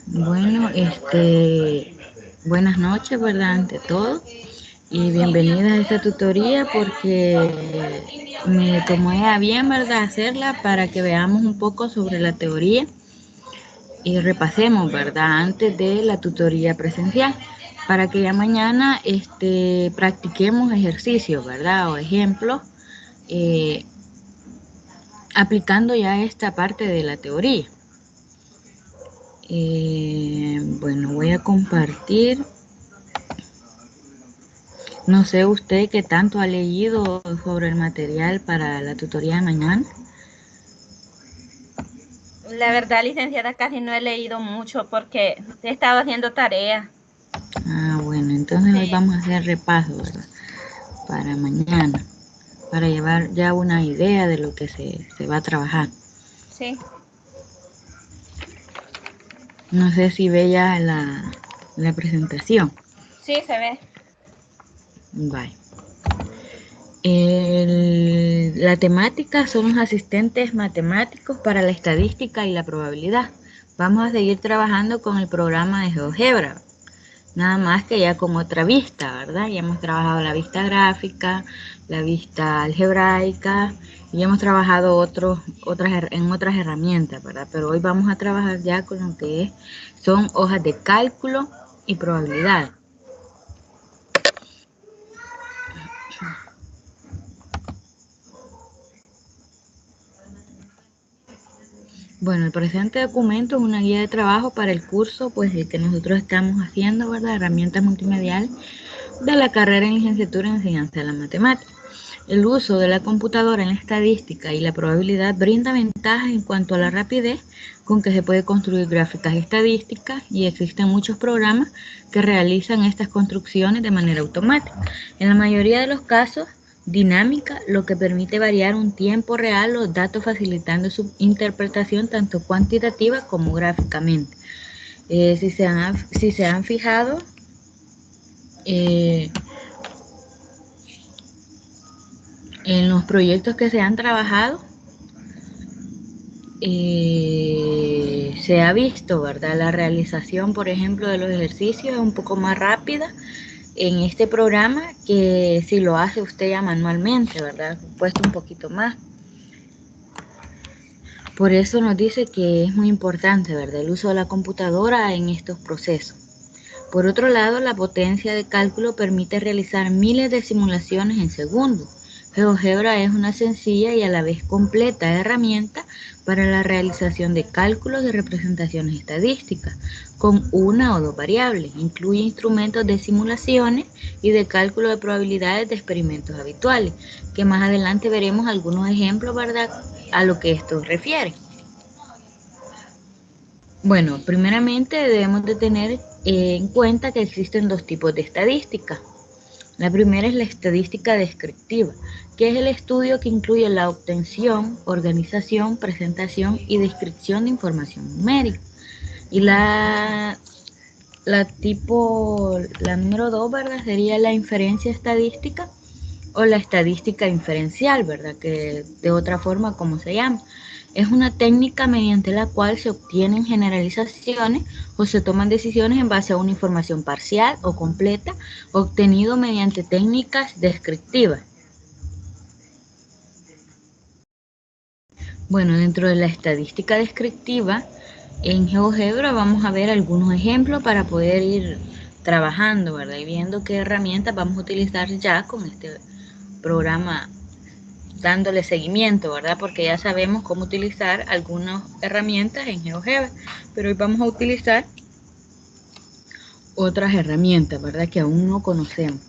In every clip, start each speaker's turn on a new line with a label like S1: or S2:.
S1: Bueno, buenas noches, ¿verdad? Ante todo, y bienvenidas a esta tutoría porque me tomé a bien, ¿verdad? Hacerla para que veamos un poco sobre la teoría y repasemos, ¿verdad? Antes de la tutoría presencial, para que ya mañana, practiquemos ejercicios, ¿verdad? O ejemplos, eh, aplicando ya esta parte de la teoría. Bueno, voy a compartir. No sé usted qué tanto ha leído sobre el material para la tutoría de mañana.
S2: La verdad, licenciada, casi no he leído mucho porque he estado haciendo tareas.
S1: Ah, bueno, entonces hoy
S2: Sí,
S1: vamos a hacer repaso, ¿verdad? Para mañana, para llevar ya una idea de lo que se va a trabajar.
S2: sí,
S1: No sé si ve ya la presentación.
S2: sí, se ve.
S1: Bye. La temática son los asistentes matemáticos para la estadística y la probabilidad. Vamos a seguir trabajando con el programa de GeoGebra, nada más que ya con otra vista, ¿verdad? Ya hemos trabajado la vista gráfica, la vista algebraica, y hemos trabajado en otras herramientas, ¿verdad? Pero hoy vamos a trabajar ya con lo que son hojas de cálculo y probabilidad. Bueno, el presente documento es una guía de trabajo para el curso, pues el que nosotros estamos haciendo, ¿verdad? Herramientas multimediales de la carrera en licenciatura en enseñanza de la matemática. El uso de la computadora en la estadística y la probabilidad brinda ventajas en cuanto a la rapidez con que se puede construir gráficas estadísticas, y existen muchos programas que realizan estas construcciones de manera automática. En la mayoría de los casos, dinámica, lo que permite variar un tiempo real los datos, facilitando su interpretación tanto cuantitativa como gráficamente. Si se han fijado, eh, en los proyectos que se han trabajado, se ha visto, ¿verdad? La realización, por ejemplo, de los ejercicios es un poco más rápida en este programa que si lo hace usted ya manualmente, ¿verdad? Cuesta un poquito más. Por eso nos dice que es muy importante, ¿verdad?, el uso de la computadora en estos procesos. Por otro lado, la potencia de cálculo permite realizar miles de simulaciones en segundos. GeoGebra es una sencilla y a la vez completa herramienta para la realización de cálculos de representaciones estadísticas con una o dos variables. Incluye instrumentos de simulaciones y de cálculo de probabilidades de experimentos habituales, que más adelante veremos algunos ejemplos, ¿verdad?, a lo que esto refiere. Bueno, primeramente debemos de tener en cuenta que existen dos tipos de estadística. La primera es la estadística descriptiva, que es el estudio que incluye la obtención, organización, presentación y descripción de información numérica. Y la número dos, ¿verdad?, sería la inferencia estadística o la estadística inferencial, ¿verdad?, que de otra forma como se llama. Es una técnica mediante la cual se obtienen generalizaciones o se toman decisiones en base a una información parcial o completa obtenido mediante técnicas descriptivas. Bueno, dentro de la estadística descriptiva, en GeoGebra vamos a ver algunos ejemplos para poder ir trabajando, ¿verdad?, y viendo qué herramientas vamos a utilizar ya con este programa, dándole seguimiento, ¿verdad? Porque ya sabemos cómo utilizar algunas herramientas en GeoGebra, pero hoy vamos a utilizar otras herramientas, ¿verdad?, que aún no conocemos,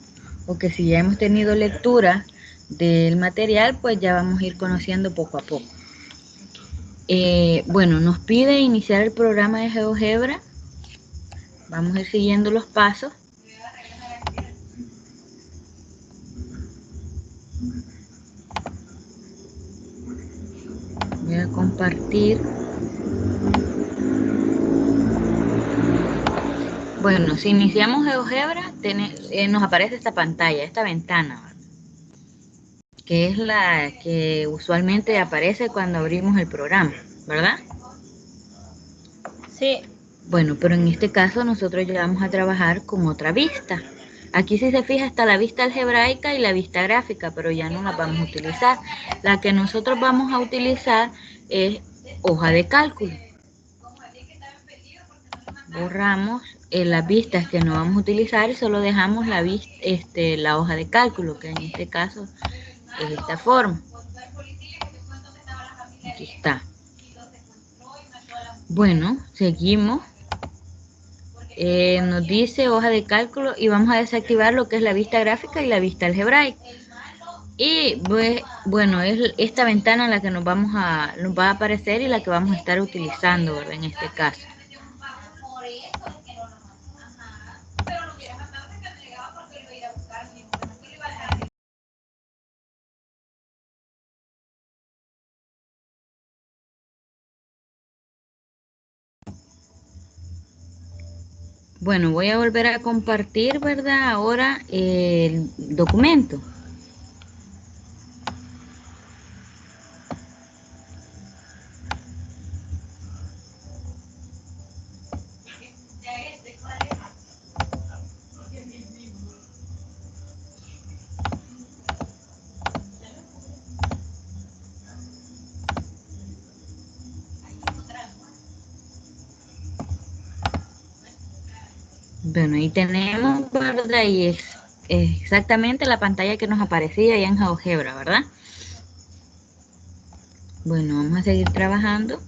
S1: o que si ya hemos tenido lectura del material, pues ya vamos a ir conociendo poco a poco. Bueno, nos pide iniciar el programa de GeoGebra. Vamos a ir siguiendo los pasos. Voy a compartir. Bueno, si iniciamos GeoGebra, nos aparece esta pantalla, esta ventana, que es la que usualmente aparece cuando abrimos el programa, ¿verdad?
S2: Sí,
S1: Bueno, pero en este caso nosotros ya vamos a trabajar con otra vista. Aquí si se fija está la vista algebraica y la vista gráfica, pero ya no las vamos a utilizar. La que nosotros vamos a utilizar es hoja de cálculo. Borramos las vistas que no vamos a utilizar y solo dejamos la hoja de cálculo, que en este caso es esta forma. Aquí está. Bueno, seguimos. Nos dice hoja de cálculo y vamos a desactivar lo que es la vista gráfica y la vista algebraica. Y pues, bueno, es esta ventana la que nos va a aparecer y la que vamos a estar utilizando, ¿verdad? En este caso. Bueno, voy a volver a compartir, ¿verdad? Ahora el documento. Bueno, ahí tenemos, ¿verdad? Y es exactamente la pantalla que nos aparecía ya en GeoGebra, ¿verdad? Bueno, vamos a seguir trabajando.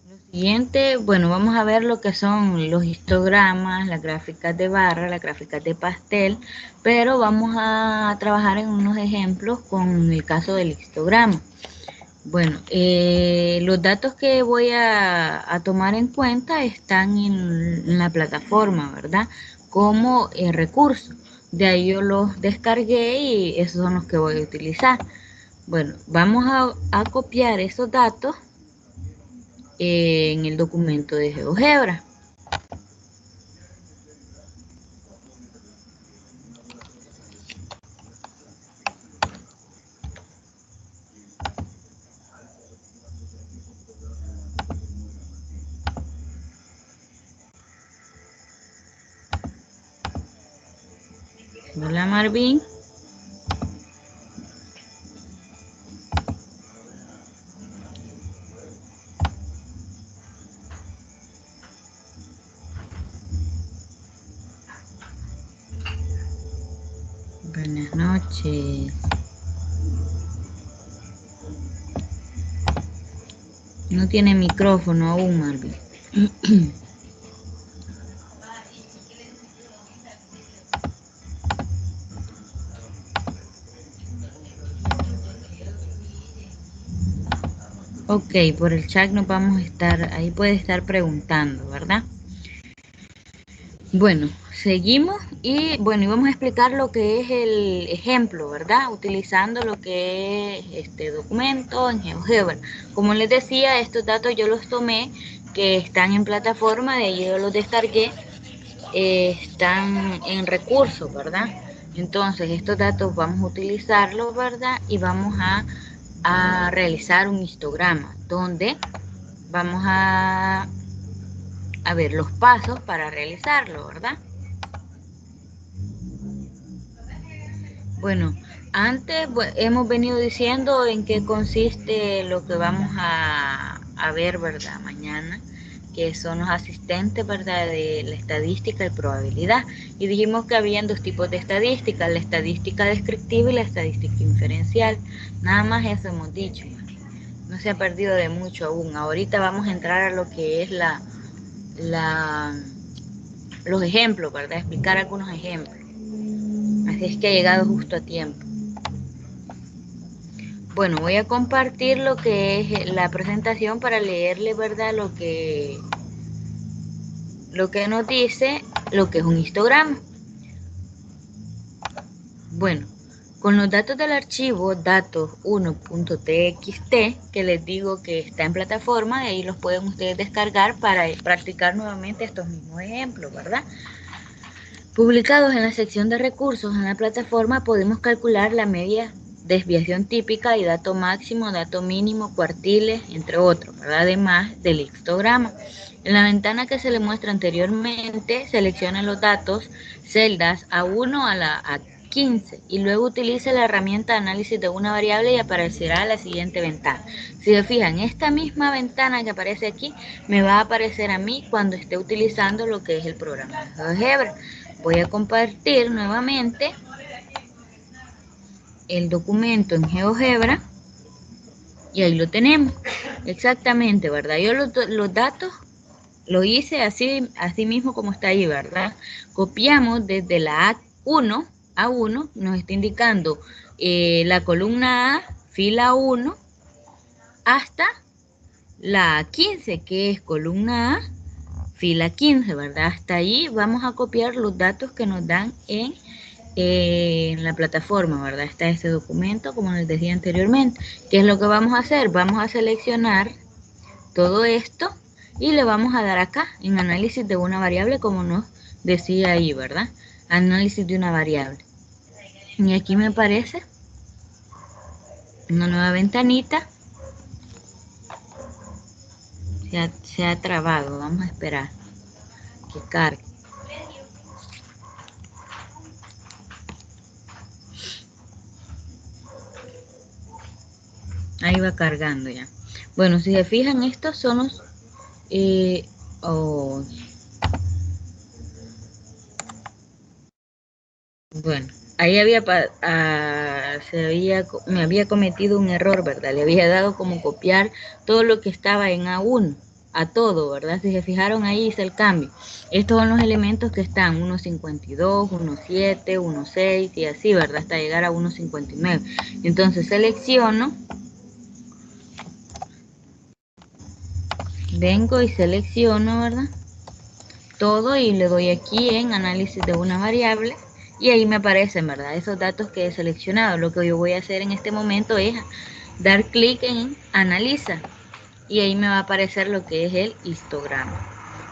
S1: Lo siguiente, bueno, vamos a ver lo que son los histogramas, las gráficas de barra, las gráficas de pastel, pero vamos a trabajar en unos ejemplos con el caso del histograma. Bueno, los datos que voy a tomar en cuenta están en la plataforma, ¿verdad? Como recurso. De ahí yo los descargué y esos son los que voy a utilizar. Bueno, vamos a copiar esos datos en el documento de GeoGebra. Hola Marvin. Buenas noches. No tiene micrófono aún, Marvin. Ok, por el chat nos vamos a estar, ahí puede estar preguntando, ¿verdad? Bueno, seguimos y bueno, y vamos a explicar lo que es el ejemplo, ¿verdad? Utilizando lo que es este documento en GeoGebra. Como les decía, estos datos yo los tomé que están en plataforma, de ahí yo los descargué, están en recursos, ¿verdad? Entonces, estos datos vamos a utilizarlos, ¿verdad? Y vamos a realizar un histograma donde vamos a ver los pasos para realizarlo, ¿verdad? Bueno, antes hemos venido diciendo en qué consiste lo que vamos a ver, ¿verdad? Mañana, que son los asistentes, ¿verdad? De la estadística y probabilidad. Y dijimos que habían dos tipos de estadística, la estadística descriptiva y la estadística inferencial. Nada más eso hemos dicho. No se ha perdido de mucho aún. Ahorita vamos a entrar a lo que es los ejemplos, ¿verdad? Explicar algunos ejemplos. Así es que ha llegado justo a tiempo. Bueno, voy a compartir lo que es la presentación para leerle, ¿verdad? Lo que nos dice lo que es un histograma. Bueno, con los datos del archivo datos1.txt, que les digo que está en plataforma, de ahí los pueden ustedes descargar para practicar nuevamente estos mismos ejemplos, ¿verdad? Publicados en la sección de recursos en la plataforma, podemos calcular la media desviación típica y dato máximo, dato mínimo, cuartiles, entre otros, ¿verdad? Además del histograma. En la ventana que se le muestra anteriormente, seleccione los datos, celdas A1 a la A15 y luego utilice la herramienta de análisis de una variable y aparecerá la siguiente ventana. Si se fijan, esta misma ventana que aparece aquí me va a aparecer a mí cuando esté utilizando lo que es el programa de GeoGebra. Voy a compartir nuevamente el documento en GeoGebra y ahí lo tenemos. Exactamente, ¿verdad? Yo los datos lo hice así mismo como está ahí, ¿verdad? Copiamos desde la A1, nos está indicando la columna A, fila 1, hasta la 15, que es columna A, fila 15, ¿verdad? Hasta ahí vamos a copiar los datos que nos dan en la plataforma, ¿verdad? Está este documento, como les decía anteriormente. ¿Qué es lo que vamos a hacer? Vamos a seleccionar todo esto y le vamos a dar acá en análisis de una variable, como nos decía ahí, ¿verdad? Análisis de una variable. Y aquí me aparece una nueva ventanita. Se ha trabado, vamos a esperar que cargue. Ahí va cargando ya. Bueno, si se fijan, estos son los... Bueno, ahí me había cometido un error, ¿verdad? Le había dado como copiar todo lo que estaba en A1, a todo, ¿verdad? Si se fijaron, ahí hice el cambio. Estos son los elementos que están 1.52, 1.7, 1.6 y así, ¿verdad? Hasta llegar a 1.59. Entonces selecciono, vengo y selecciono, ¿verdad? Todo y le doy aquí en análisis de una variable y ahí me aparecen, ¿verdad? Esos datos que he seleccionado. Lo que yo voy a hacer en este momento es dar clic en analiza y ahí me va a aparecer lo que es el histograma.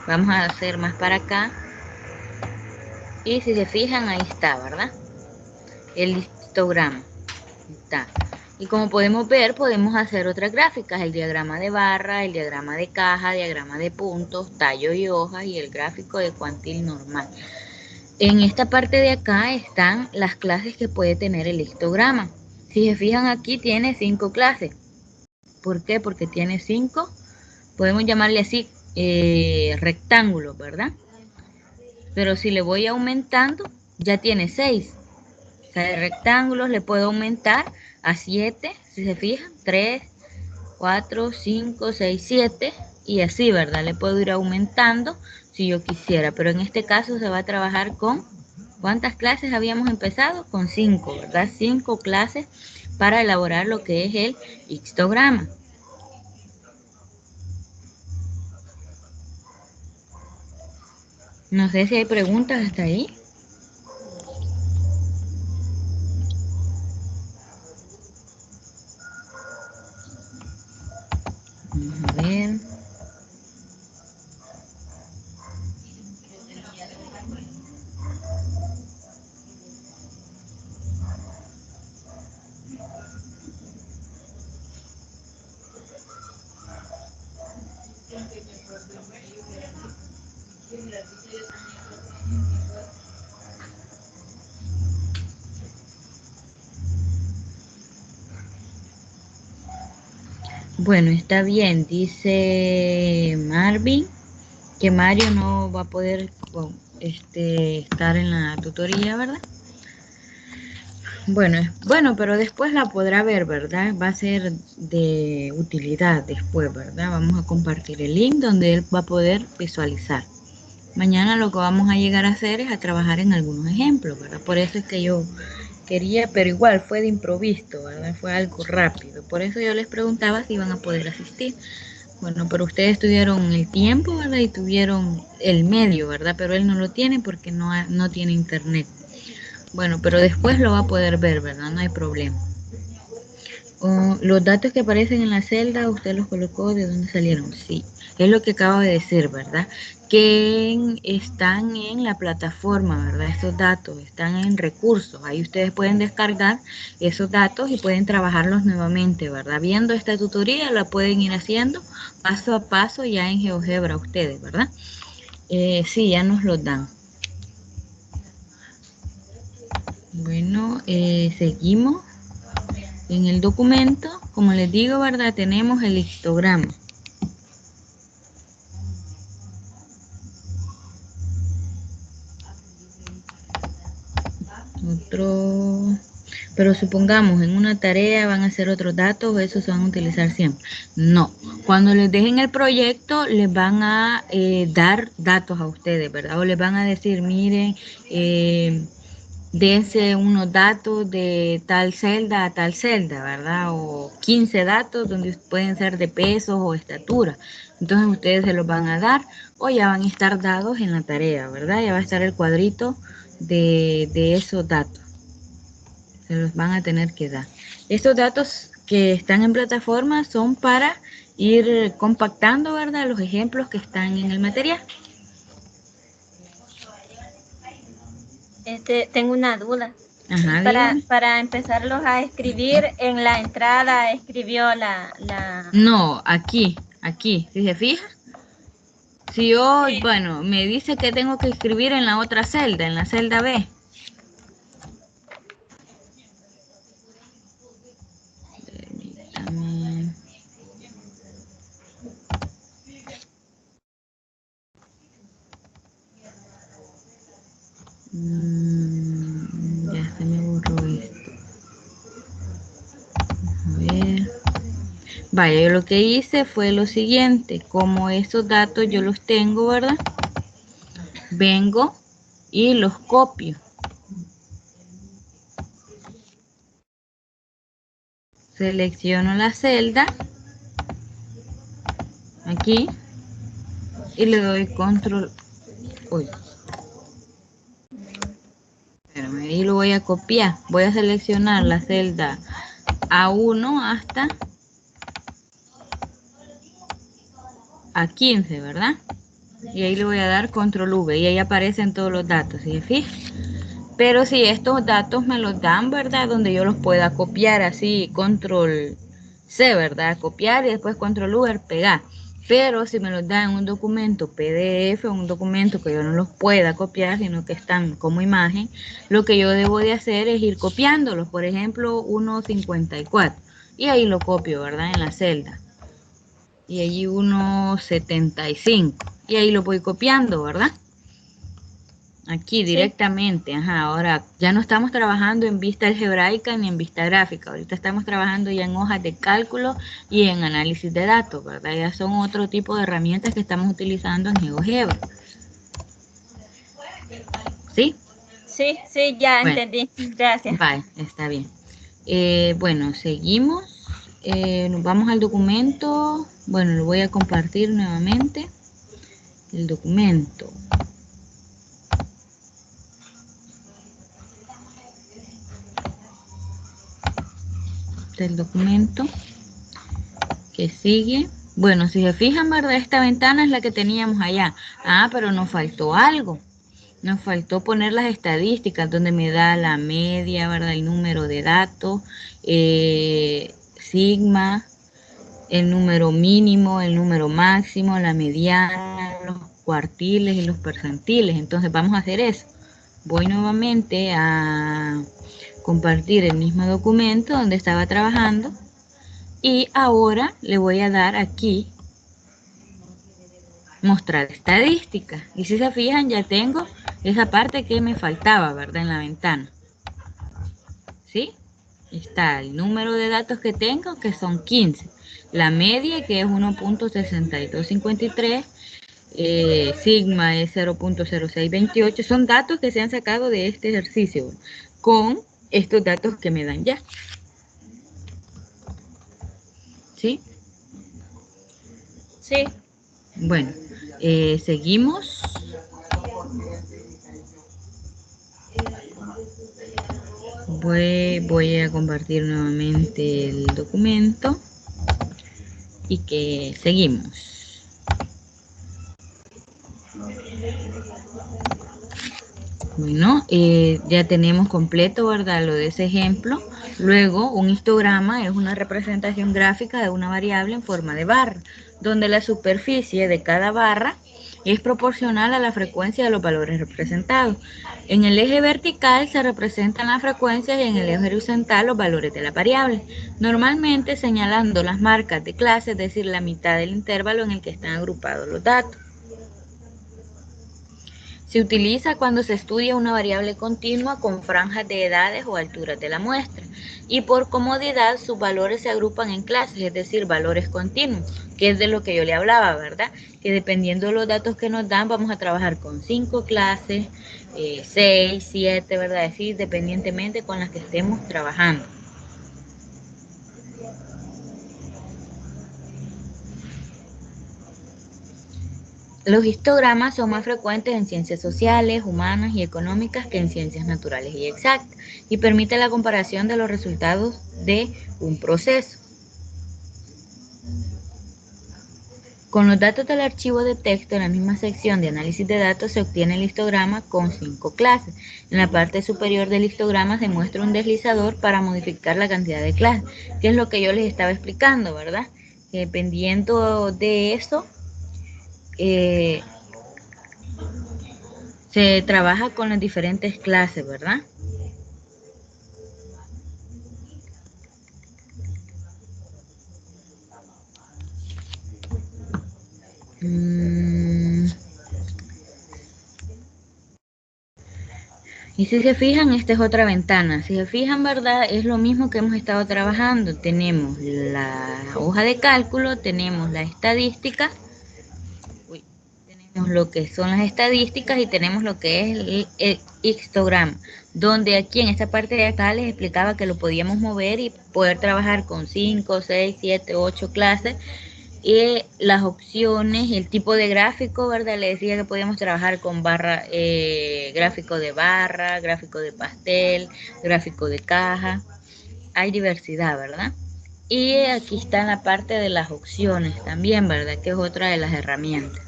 S1: Vamos a hacer más para acá y si se fijan, ahí está, ¿verdad? El histograma está. Y como podemos ver, podemos hacer otras gráficas, el diagrama de barra, el diagrama de caja, diagrama de puntos, tallo y hojas y el gráfico de cuantil normal. En esta parte de acá están las clases que puede tener el histograma. Si se fijan, aquí tiene 5 clases. ¿Por qué? Porque tiene 5, podemos llamarle así, rectángulos, ¿verdad? Pero si le voy aumentando, ya tiene 6. O sea, de rectángulos le puedo aumentar a 7, si se fijan, 3, 4, 5, 6, 7 y así, ¿verdad? Le puedo ir aumentando si yo quisiera, pero en este caso se va a trabajar con, ¿cuántas clases habíamos empezado? Con 5, ¿verdad? 5 clases para elaborar lo que es el histograma. No sé si hay preguntas hasta ahí. Vamos a ver. Bueno, está bien, dice Marvin que Mario no va a poder estar en la tutoría, ¿verdad? Bueno, pero después la podrá ver, ¿verdad? Va a ser de utilidad después, ¿verdad? Vamos a compartir el link donde él va a poder visualizar. Mañana lo que vamos a llegar a hacer es a trabajar en algunos ejemplos, ¿verdad? Por eso es que yo quería, pero igual fue de improviso, ¿verdad? Fue algo rápido. Por eso yo les preguntaba si iban a poder asistir. Bueno, pero ustedes tuvieron el tiempo, ¿verdad? Y tuvieron el medio, ¿verdad? Pero él no lo tiene porque no tiene internet. Bueno, pero después lo va a poder ver, ¿verdad? No hay problema. Los datos que aparecen en la celda, usted los colocó, ¿de dónde salieron? Sí, es lo que acabo de decir, ¿verdad? Que están en la plataforma, ¿verdad? Estos datos están en recursos. Ahí ustedes pueden descargar esos datos y pueden trabajarlos nuevamente, ¿verdad? Viendo esta tutoría la pueden ir haciendo paso a paso ya en GeoGebra ustedes, ¿verdad? Sí, ya nos los dan. Bueno, seguimos. En el documento, como les digo, ¿verdad? Tenemos el histograma. Pero supongamos en una tarea van a hacer otros datos, esos se van a utilizar siempre. No, cuando les dejen el proyecto les van a dar datos a ustedes, ¿verdad? O les van a decir, miren, dense unos datos de tal celda a tal celda, ¿verdad? O 15 datos donde pueden ser de pesos o estatura. Entonces ustedes se los van a dar o ya van a estar dados en la tarea, ¿verdad? Ya va a estar el cuadrito de esos datos. Se los van a tener que dar. Estos datos que están en plataforma son para ir compactando, ¿verdad? Los ejemplos que están en el material.
S2: Tengo una duda.
S1: Ajá,
S2: para empezarlos a escribir, en la entrada escribió la...
S1: No, aquí, si se fija. Si yo,
S2: Sí.
S1: bueno, me dice que tengo que escribir en la otra celda, en la celda B. Permítame. Ya se me borró esto. A ver. Vaya, yo lo que hice fue lo siguiente. Como estos datos yo los tengo, ¿verdad? Vengo y los copio. Selecciono la celda. Aquí. Y le doy control. Uy. Espérame, ahí lo voy a copiar. Voy a seleccionar la celda A1 hasta A15, ¿verdad? Y ahí le voy a dar control V y ahí aparecen todos los datos, ¿sí? ¿Fíjense? Pero si estos datos me los dan, ¿verdad? Donde yo los pueda copiar así, control C, ¿verdad? Copiar y después control V, pegar. Pero si me los dan en un documento PDF, un documento que yo no los pueda copiar, sino que están como imagen, lo que yo debo de hacer es ir copiándolos. Por ejemplo, 1.54. Y ahí lo copio, ¿verdad? En la celda. Y allí 1.75. Y ahí lo voy copiando, ¿verdad? Aquí directamente, ajá, ahora ya no estamos trabajando en vista algebraica ni en vista gráfica, ahorita estamos trabajando ya en hojas de cálculo y en análisis de datos, ¿verdad? Ya son otro tipo de herramientas que estamos utilizando en GeoGebra. ¿Sí?
S2: Sí, ya
S1: Bueno,
S2: entendí. Gracias.
S1: vale, está bien. Bueno, seguimos. Nos vamos al documento. Bueno, lo voy a compartir nuevamente. El documento. Del documento que sigue. Bueno, si se fijan, ¿verdad? Esta ventana es la que teníamos allá. Ah, pero nos faltó algo. Nos faltó poner las estadísticas donde me da la media, ¿verdad? El número de datos, sigma, el número mínimo, el número máximo, la mediana, los cuartiles y los percentiles. Entonces vamos a hacer eso. Voy nuevamente a compartir el mismo documento donde estaba trabajando. Y ahora le voy a dar aquí mostrar estadísticas. Y si se fijan, ya tengo esa parte que me faltaba, ¿verdad? En la ventana. ¿Sí? Está el número de datos que tengo, que son 15. La media, que es 1.6253. Sigma es 0.0628. Son datos que se han sacado de este ejercicio con estos datos que me dan ya. ¿Sí?
S2: Sí.
S1: Bueno, seguimos. Voy a compartir nuevamente el documento y que seguimos. Bueno, ya tenemos completo, ¿verdad? Lo de ese ejemplo. Luego, un histograma es una representación gráfica de una variable en forma de barra, donde la superficie de cada barra es proporcional a la frecuencia de los valores representados. En el eje vertical se representan las frecuencias y en el eje horizontal los valores de la variable, normalmente señalando las marcas de clase, es decir, la mitad del intervalo en el que están agrupados los datos. Se utiliza cuando se estudia una variable continua con franjas de edades o alturas de la muestra, y por comodidad sus valores se agrupan en clases, es decir, valores continuos, que es de lo que yo le hablaba, ¿verdad? Que dependiendo de los datos que nos dan, vamos a trabajar con 5 clases, 6, 7, ¿verdad? Es decir, dependientemente con las que estemos trabajando. Los histogramas son más frecuentes en ciencias sociales, humanas y económicas que en ciencias naturales y exactas, y permite la comparación de los resultados de un proceso. Con los datos del archivo de texto en la misma sección de análisis de datos se obtiene el histograma con 5 clases. En la parte superior del histograma se muestra un deslizador para modificar la cantidad de clases, que es lo que yo les estaba explicando, ¿verdad? Que dependiendo de eso, se trabaja con las diferentes clases, ¿verdad? Y si se fijan, esta es otra ventana. Si se fijan, ¿verdad? Es lo mismo que hemos estado trabajando. Tenemos la hoja de cálculo, tenemos la estadística, tenemos lo que son las estadísticas y tenemos lo que es el histograma, donde aquí en esta parte de acá les explicaba que lo podíamos mover y poder trabajar con 5, 6, 7, 8 clases. Y las opciones, el tipo de gráfico, ¿verdad? Le decía que podíamos trabajar con barra, gráfico de barra, gráfico de pastel, gráfico de caja. Hay diversidad, ¿verdad? Y aquí está la parte de las opciones también, ¿verdad? Que es otra de las herramientas.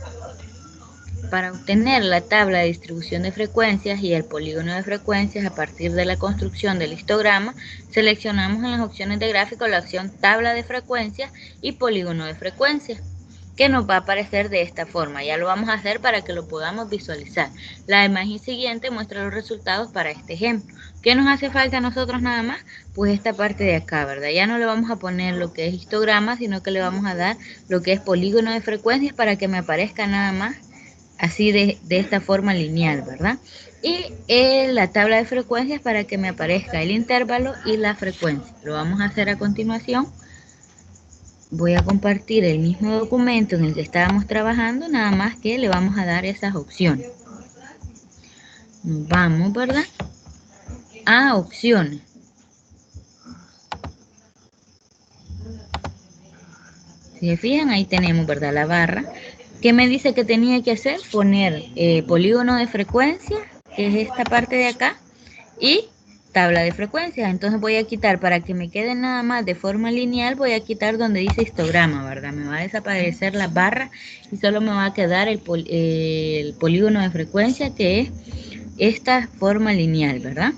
S1: Para obtener la tabla de distribución de frecuencias y el polígono de frecuencias a partir de la construcción del histograma, seleccionamos en las opciones de gráfico la opción tabla de frecuencias y polígono de frecuencias, que nos va a aparecer de esta forma. Ya lo vamos a hacer para que lo podamos visualizar. La imagen siguiente muestra los resultados para este ejemplo. ¿Qué nos hace falta a nosotros nada más? Pues esta parte de acá, ¿verdad? Ya no le vamos a poner lo que es histograma, sino que le vamos a dar lo que es polígono de frecuencias para que me aparezca nada más así de esta forma lineal, ¿verdad? Y la tabla de frecuencias para que me aparezca el intervalo y la frecuencia. Lo vamos a hacer a continuación. Voy a compartir el mismo documento en el que estábamos trabajando, nada más que le vamos a dar esas opciones. Nos vamos, ¿verdad? A opciones. Si se fijan, ahí tenemos, ¿verdad? La barra. ¿Qué me dice que tenía que hacer? Poner polígono de frecuencia, que es esta parte de acá, y tabla de frecuencias. Entonces voy a quitar, para que me quede nada más de forma lineal, voy a quitar donde dice histograma, ¿verdad? Me va a desaparecer la barra y solo me va a quedar el polígono de frecuencia, que es esta forma lineal, ¿verdad?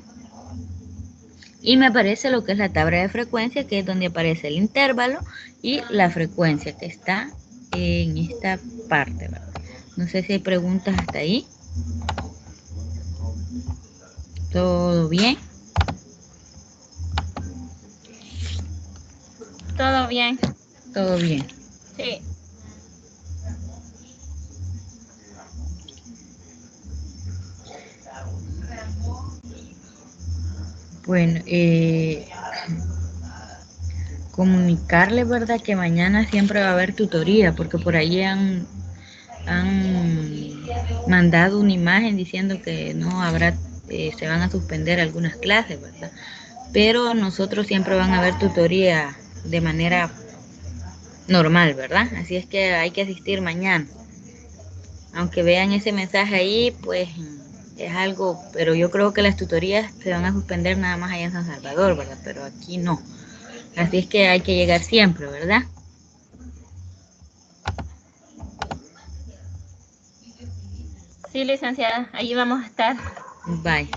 S1: Y me aparece lo que es la tabla de frecuencia, que es donde aparece el intervalo y la frecuencia, que está en esta parte, ¿verdad? No sé si hay preguntas hasta ahí. ¿Todo bien?
S2: Todo bien.
S1: Todo bien.
S2: Sí.
S1: Bueno, comunicarle, ¿verdad? Que mañana siempre va a haber tutoría, porque por ahí han mandado una imagen diciendo que no habrá, se van a suspender algunas clases, ¿verdad? Pero nosotros siempre van a haber tutoría de manera normal, ¿verdad? Así es que hay que asistir mañana. Aunque vean ese mensaje ahí, pues es algo, pero yo creo que las tutorías se van a suspender nada más allá en San Salvador, ¿verdad? Pero aquí no. Así es que hay que llegar siempre, ¿verdad?
S2: Sí, licenciada, allí vamos a estar.
S1: Bye.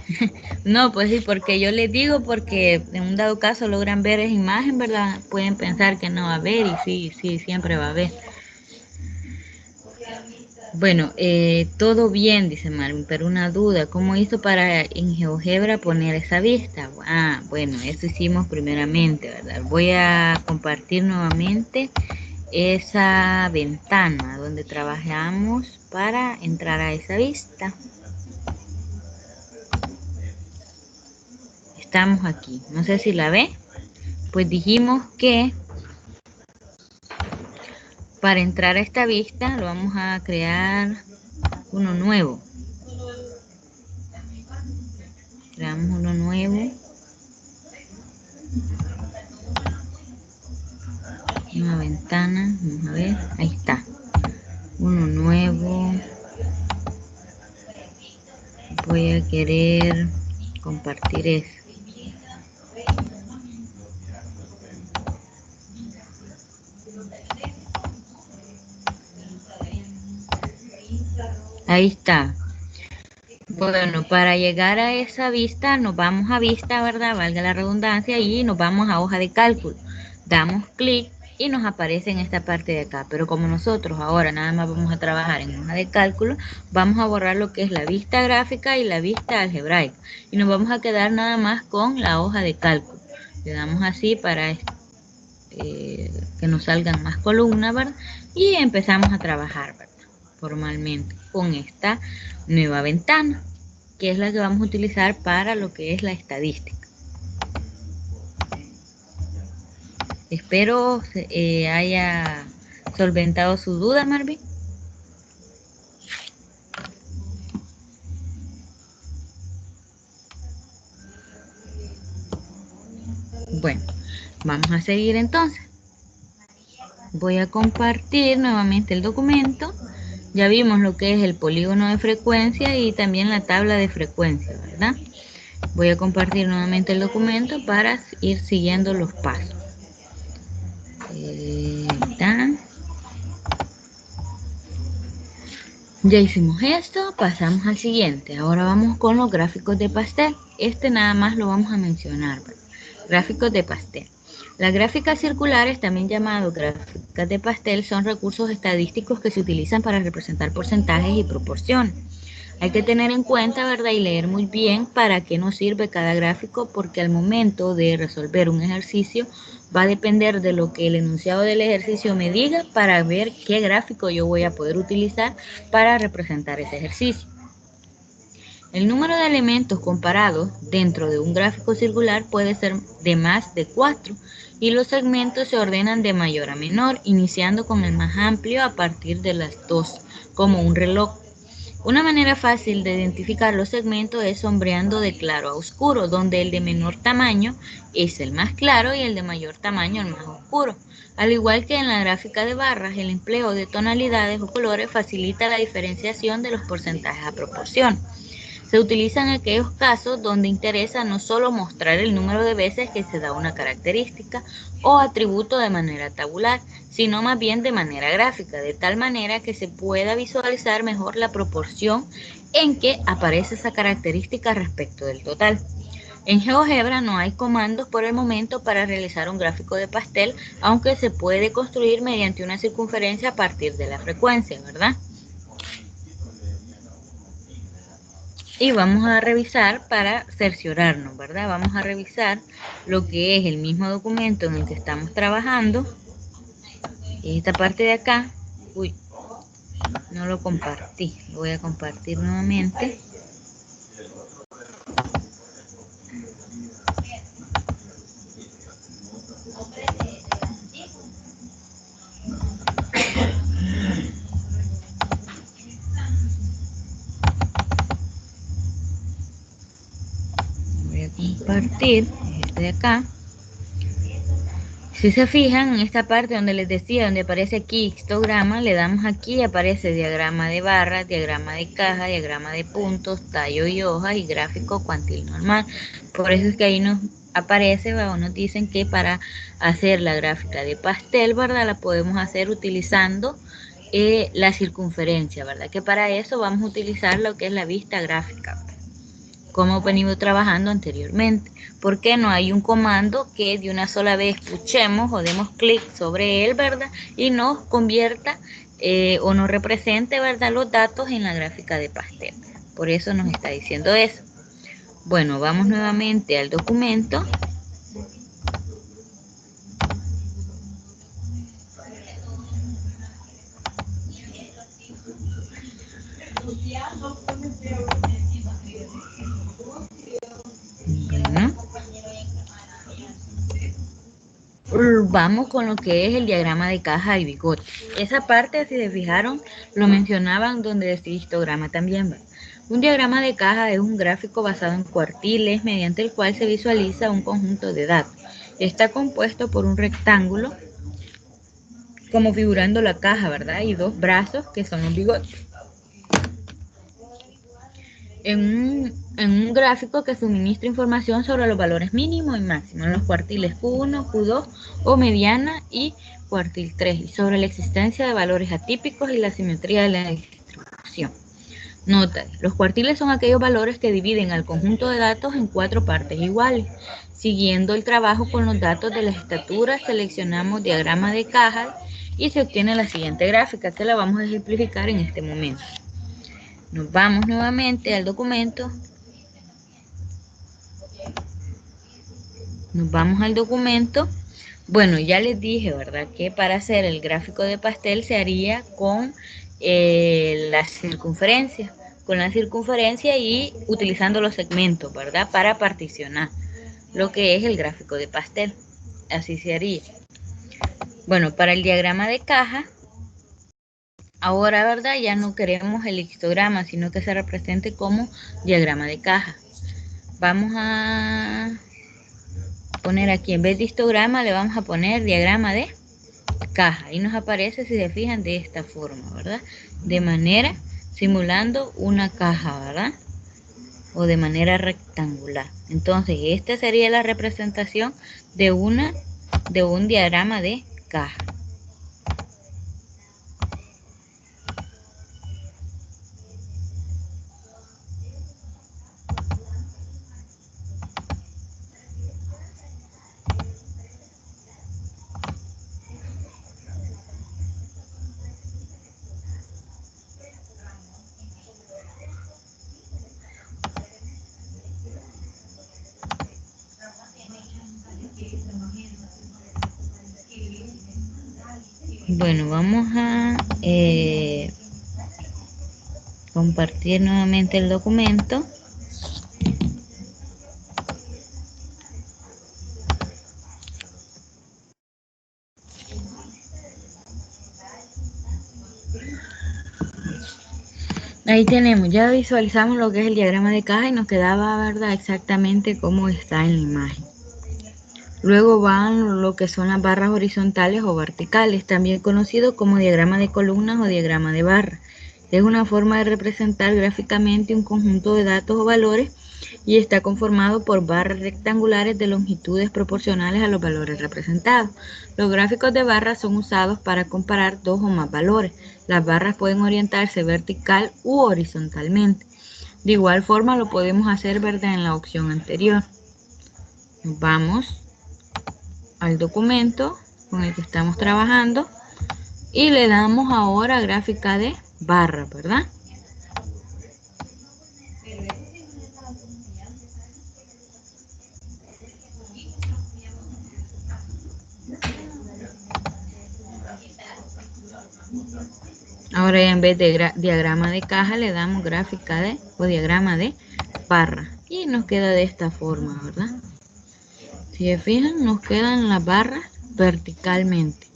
S1: No, pues sí, porque yo les digo, porque en un dado caso logran ver esa imagen, ¿verdad? Pueden pensar que no va a haber y sí, sí, siempre va a haber. Bueno, todo bien, dice Marvin, pero una duda, ¿cómo hizo para en GeoGebra poner esa vista? Ah, bueno, eso hicimos primeramente, ¿verdad? Voy a compartir nuevamente esa ventana donde trabajamos para entrar a esa vista. Estamos aquí, no sé si la ve. Pues dijimos que para entrar a esta vista lo vamos a crear uno nuevo. Creamos uno nuevo. Una ventana, vamos a ver, ahí está. Uno nuevo. Voy a querer compartir eso. Ahí está. Bueno, para llegar a esa vista, nos vamos a vista, ¿verdad? Valga la redundancia, y nos vamos a hoja de cálculo. Damos clic y nos aparece en esta parte de acá. Pero como nosotros ahora nada más vamos a trabajar en hoja de cálculo, vamos a borrar lo que es la vista gráfica y la vista algebraica. Y nos vamos a quedar nada más con la hoja de cálculo. Le damos así para que nos salgan más columnas, ¿verdad? Y empezamos a trabajar, ¿verdad? Formalmente con esta nueva ventana, que es la que vamos a utilizar para lo que es la estadística. Espero haya solventado su duda, Marvin. Bueno, vamos a seguir entonces. Voy a compartir nuevamente el documento. Ya vimos lo que es el polígono de frecuencia y también la tabla de frecuencia, ¿verdad? Voy a compartir nuevamente el documento para ir siguiendo los pasos. Ya hicimos esto, pasamos al siguiente. Ahora vamos con los gráficos de pastel. Este nada más lo vamos a mencionar, ¿verdad? Gráficos de pastel. Las gráficas circulares, también llamadas gráficas de pastel, son recursos estadísticos que se utilizan para representar porcentajes y proporciones. Hay que tener en cuenta, ¿verdad? Y leer muy bien para qué nos sirve cada gráfico, porque al momento de resolver un ejercicio va a depender de lo que el enunciado del ejercicio me diga para ver qué gráfico yo voy a poder utilizar para representar ese ejercicio. El número de elementos comparados dentro de un gráfico circular puede ser de más de 4 y los segmentos se ordenan de mayor a menor, iniciando con el más amplio a partir de las 2, como un reloj. Una manera fácil de identificar los segmentos es sombreando de claro a oscuro, donde el de menor tamaño es el más claro y el de mayor tamaño el más oscuro. Al igual que en la gráfica de barras, el empleo de tonalidades o colores facilita la diferenciación de los porcentajes a proporción. Se utiliza en aquellos casos donde interesa no solo mostrar el número de veces que se da una característica o atributo de manera tabular, sino más bien de manera gráfica, de tal manera que se pueda visualizar mejor la proporción en que aparece esa característica respecto del total. En GeoGebra no hay comandos por el momento para realizar un gráfico de pastel, aunque se puede construir mediante una circunferencia a partir de la frecuencia, ¿verdad? Y vamos a revisar para cerciorarnos, ¿verdad? Vamos a revisar lo que es el mismo documento en el que estamos trabajando. Esta parte de acá, uy, no lo compartí, lo voy a compartir nuevamente. Voy a compartir este de acá. Si se fijan en esta parte donde les decía, donde aparece aquí histograma, le damos aquí y aparece diagrama de barras, diagrama de caja, diagrama de puntos, tallo y hojas y gráfico cuantil normal. Por eso es que ahí nos aparece o nos dicen que para hacer la gráfica de pastel, ¿verdad? La podemos hacer utilizando la circunferencia, ¿verdad? Que para eso vamos a utilizar lo que es la vista gráfica, como venimos trabajando anteriormente, porque no hay un comando que de una sola vez puchemos o demos clic sobre él, ¿verdad? Y nos convierta o nos represente, ¿verdad? Los datos en la gráfica de pastel. Por eso nos está diciendo eso. Bueno, vamos nuevamente al documento. Bueno, vamos con lo que es el diagrama de caja y bigote. Esa parte, si se fijaron, lo mencionaban donde decía histograma también, ¿verdad? Un diagrama de caja es un gráfico basado en cuartiles mediante el cual se visualiza un conjunto de datos. Está compuesto por un rectángulo, como figurando la caja, ¿verdad? Y dos brazos que son los bigotes. En un gráfico que suministra información sobre los valores mínimos y máximos en los cuartiles Q1, Q2 o mediana y cuartil 3, y sobre la existencia de valores atípicos y la simetría de la distribución. Nota, los cuartiles son aquellos valores que dividen al conjunto de datos en 4 partes iguales. Siguiendo el trabajo con los datos de las estaturas, seleccionamos diagrama de caja y se obtiene la siguiente gráfica, que la vamos a ejemplificar en este momento. Nos vamos nuevamente al documento. Nos vamos al documento. Bueno, ya les dije, ¿verdad? Que para hacer el gráfico de pastel se haría con la circunferencia. Con la circunferencia y utilizando los segmentos, ¿verdad? Para particionar lo que es el gráfico de pastel. Así se haría. Bueno, para el diagrama de caja, ahora, ¿verdad? Ya no queremos el histograma, sino que se represente como diagrama de caja. Vamos a poner aquí, en vez de histograma, le vamos a poner diagrama de caja. Y nos aparece, si se fijan, de esta forma, ¿verdad? De manera, simulando una caja, ¿verdad? O de manera rectangular. Entonces, esta sería la representación de un diagrama de caja. Bueno, vamos a compartir nuevamente el documento. Ahí tenemos, ya visualizamos lo que es el diagrama de caja y nos quedaba, ¿verdad?, exactamente cómo está en la imagen. Luego van lo que son las barras horizontales o verticales, también conocido como diagrama de columnas o diagrama de barras. Es una forma de representar gráficamente un conjunto de datos o valores y está conformado por barras rectangulares de longitudes proporcionales a los valores representados. Los gráficos de barras son usados para comparar dos o más valores. Las barras pueden orientarse vertical u horizontalmente. De igual forma lo podemos hacer, ¿verdad?, en la opción anterior. Vamos al documento con el que estamos trabajando y le damos ahora gráfica de barra, ¿verdad? Ahora en vez de diagrama de caja le damos gráfica de o diagrama de barra y nos queda de esta forma, ¿verdad? Si se fijan, nos quedan las barras verticalmente.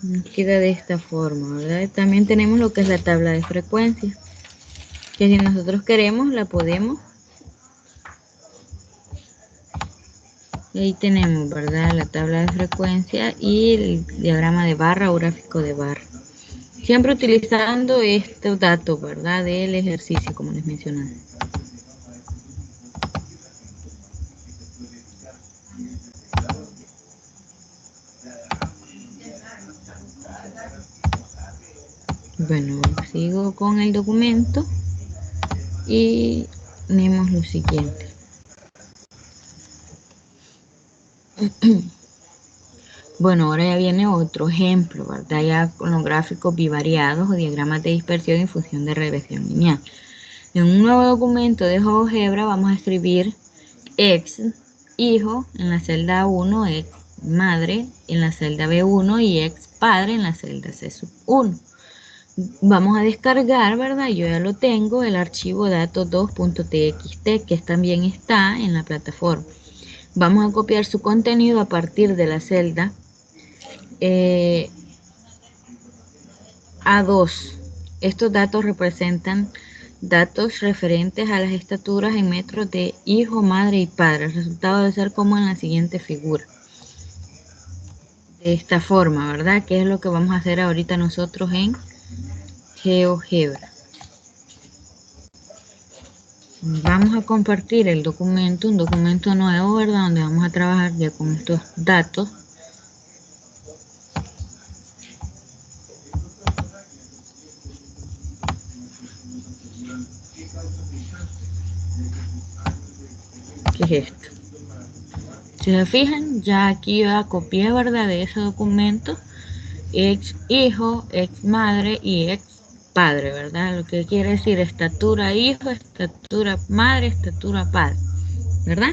S1: Nos queda de esta forma, ¿verdad? También tenemos lo que es la tabla de frecuencia, que si nosotros queremos la podemos Ahí tenemos, ¿verdad? La tabla de frecuencia y el diagrama de barra o gráfico de barra. Siempre utilizando estos datos, ¿verdad? Del ejercicio, como les mencioné. Bueno, sigo con el documento y tenemos lo siguiente. Bueno, ahora ya viene otro ejemplo, ¿verdad? Ya con los gráficos bivariados o diagramas de dispersión en función de regresión lineal. En un nuevo documento de GeoGebra vamos a escribir x hijo en la celda 1, x madre en la celda B1 y x padre en la celda C1. Vamos a descargar, ¿verdad? Yo ya lo tengo, el archivo datos2.txt que también está en la plataforma. Vamos a copiar su contenido a partir de la celda A2. Estos datos representan datos referentes a las estaturas en metros de hijo, madre y padre. El resultado debe ser como en la siguiente figura. De esta forma, ¿verdad? Que es lo que vamos a hacer ahorita nosotros en GeoGebra. Vamos a compartir el documento, un documento nuevo, ¿verdad? Donde vamos a trabajar ya con estos datos. ¿Qué es esto? Si se fijan, ya aquí yo copié, ¿verdad? De ese documento, ex hijo, ex madre y ex padre, ¿verdad? Lo que quiere decir estatura hijo, estatura madre, estatura padre, ¿verdad?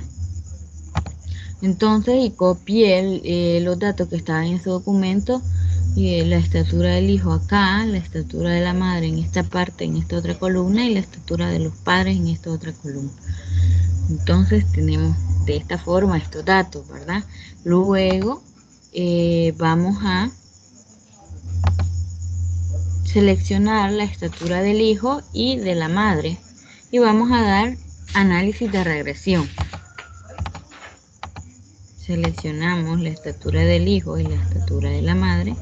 S1: Entonces, y copié los datos que estaban en ese documento, y la estatura del hijo acá, la estatura de la madre en esta parte, en esta otra columna, y la estatura de los padres en esta otra columna. Entonces tenemos de esta forma estos datos, ¿verdad? Luego vamos a seleccionar la estatura del hijo y de la madre y vamos a dar análisis de regresión. Seleccionamos la estatura del hijo y la estatura de la madre.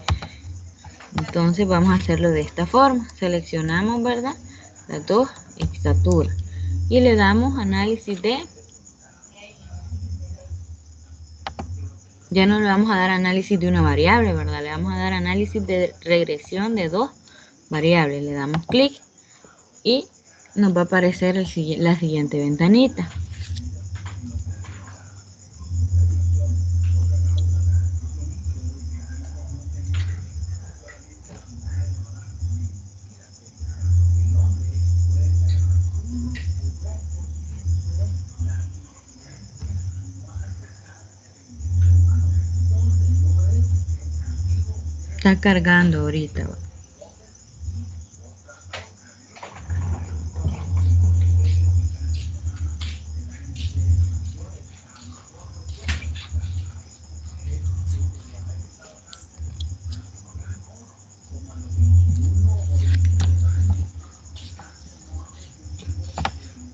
S1: Entonces vamos a hacerlo de esta forma. Seleccionamos, ¿verdad? Las dos estaturas y le damos análisis de... Ya no le vamos a dar análisis de una variable, ¿verdad? Le vamos a dar análisis de regresión de dos variables. Le damos clic y nos va a aparecer la siguiente ventanita. Está cargando ahorita.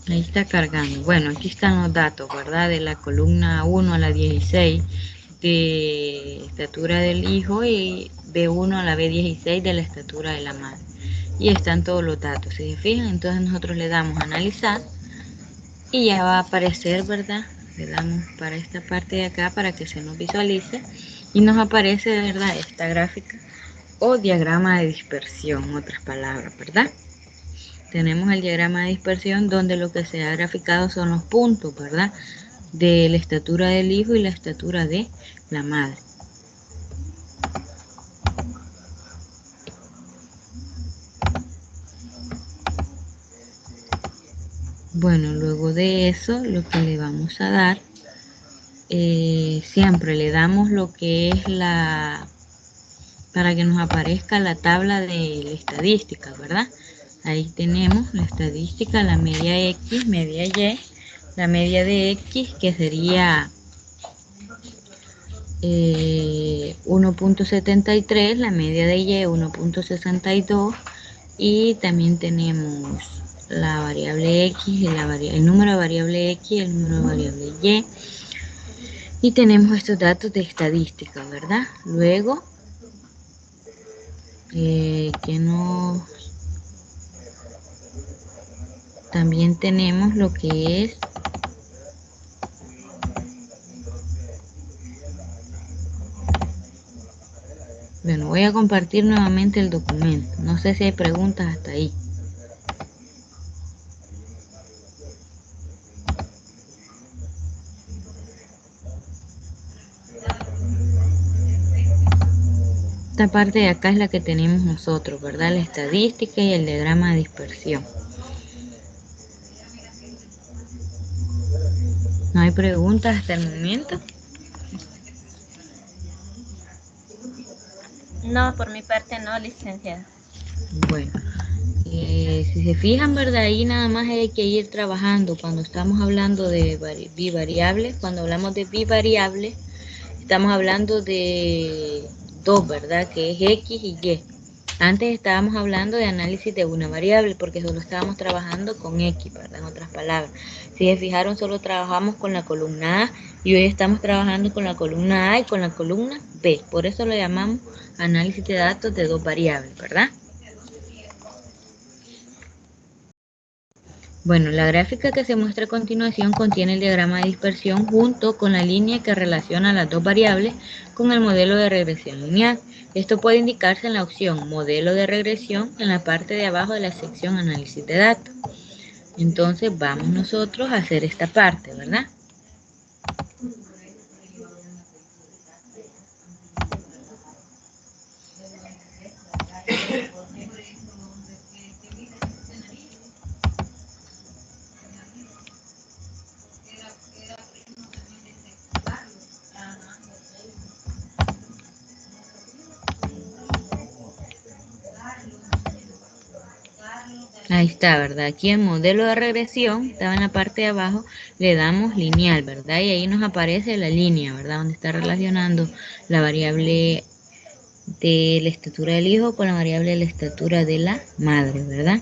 S1: Ahí está cargando. Bueno, aquí están los datos, ¿verdad? De la columna 1 a la 16 de estatura del hijo y de 1 a la B16 de la estatura de la madre. Y están todos los datos. Si se fijan, entonces nosotros le damos a analizar y ya va a aparecer, ¿verdad? Le damos para esta parte de acá para que se nos visualice y nos aparece, de verdad, esta gráfica o diagrama de dispersión, en otras palabras, ¿verdad? Tenemos el diagrama de dispersión donde lo que se ha graficado son los puntos, ¿verdad? De la estatura del hijo y la estatura de la madre. Bueno, luego de eso, lo que le vamos a dar, siempre le damos lo que es para que nos aparezca la tabla de la estadística, ¿verdad? Ahí tenemos la estadística, la media X, media Y, la media de X que sería 1.73, la media de Y 1.62 y también tenemos la variable X y el número de variable X y el número de variable Y. Y tenemos estos datos de estadística, ¿verdad? Luego, también tenemos lo que es bueno, voy a compartir nuevamente el documento. No sé si hay preguntas hasta ahí. Esta parte de acá es la que tenemos nosotros, ¿verdad? La estadística y el diagrama de dispersión. ¿No hay preguntas hasta el momento?
S2: No, por mi parte no, licenciada.
S1: Bueno, si se fijan, ¿verdad? Ahí nada más hay que ir trabajando. Cuando estamos hablando de bivariables, cuando hablamos de bivariables, estamos hablando de dos, ¿verdad? Que es X y Y. Antes estábamos hablando de análisis de una variable porque solo estábamos trabajando con X, ¿verdad? En otras palabras. Si se fijaron, solo trabajamos con la columna A y hoy estamos trabajando con la columna A y con la columna B. Por eso lo llamamos análisis de datos de dos variables, ¿verdad? Bueno, la gráfica que se muestra a continuación contiene el diagrama de dispersión junto con la línea que relaciona las dos variables con el modelo de regresión lineal. Esto puede indicarse en la opción modelo de regresión en la parte de abajo de la sección análisis de datos. Entonces vamos nosotros a hacer esta parte, ¿verdad? Ahí está, ¿verdad? Aquí en modelo de regresión, estaba en la parte de abajo, le damos lineal, ¿verdad? Y ahí nos aparece la línea, ¿verdad? Donde está relacionando la variable de la estatura del hijo con la variable de la estatura de la madre, ¿verdad?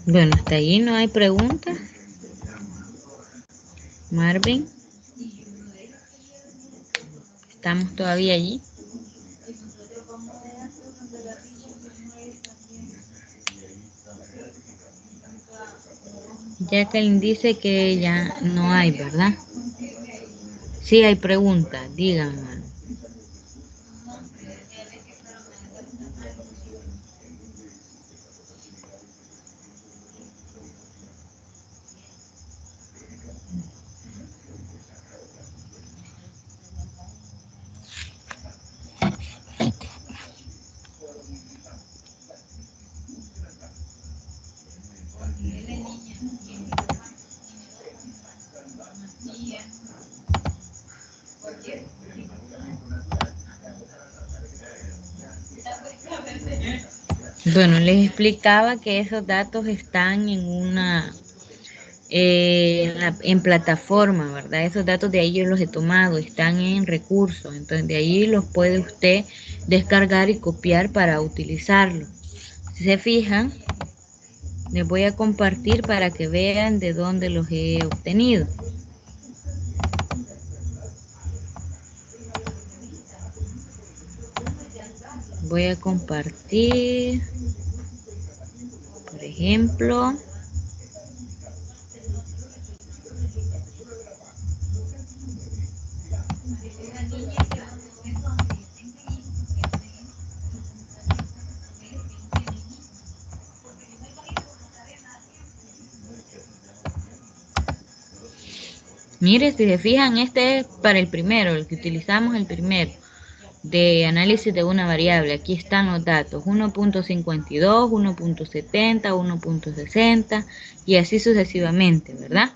S1: Bueno, hasta allí no hay preguntas. Marvin, ¿estamos todavía allí? Jacqueline dice que ya no hay, ¿verdad? Sí hay preguntas, díganme. Bueno, les explicaba que esos datos están en una en plataforma, ¿verdad? Esos datos de ahí yo los he tomado, están en recursos, entonces de ahí los puede usted descargar y copiar para utilizarlo. Si se fijan, les voy a compartir para que vean de dónde los he obtenido. Voy a compartir, por ejemplo, mire, si se fijan, este es para el primero, el que utilizamos el primero, de análisis de una variable. Aquí están los datos, 1.52, 1.70, 1.60 y así sucesivamente, ¿verdad?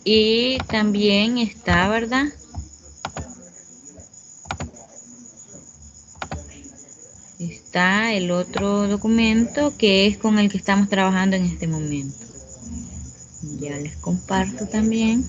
S1: Y también está, ¿verdad? está el otro documento que es con el que estamos trabajando en este momento. Ya les comparto también.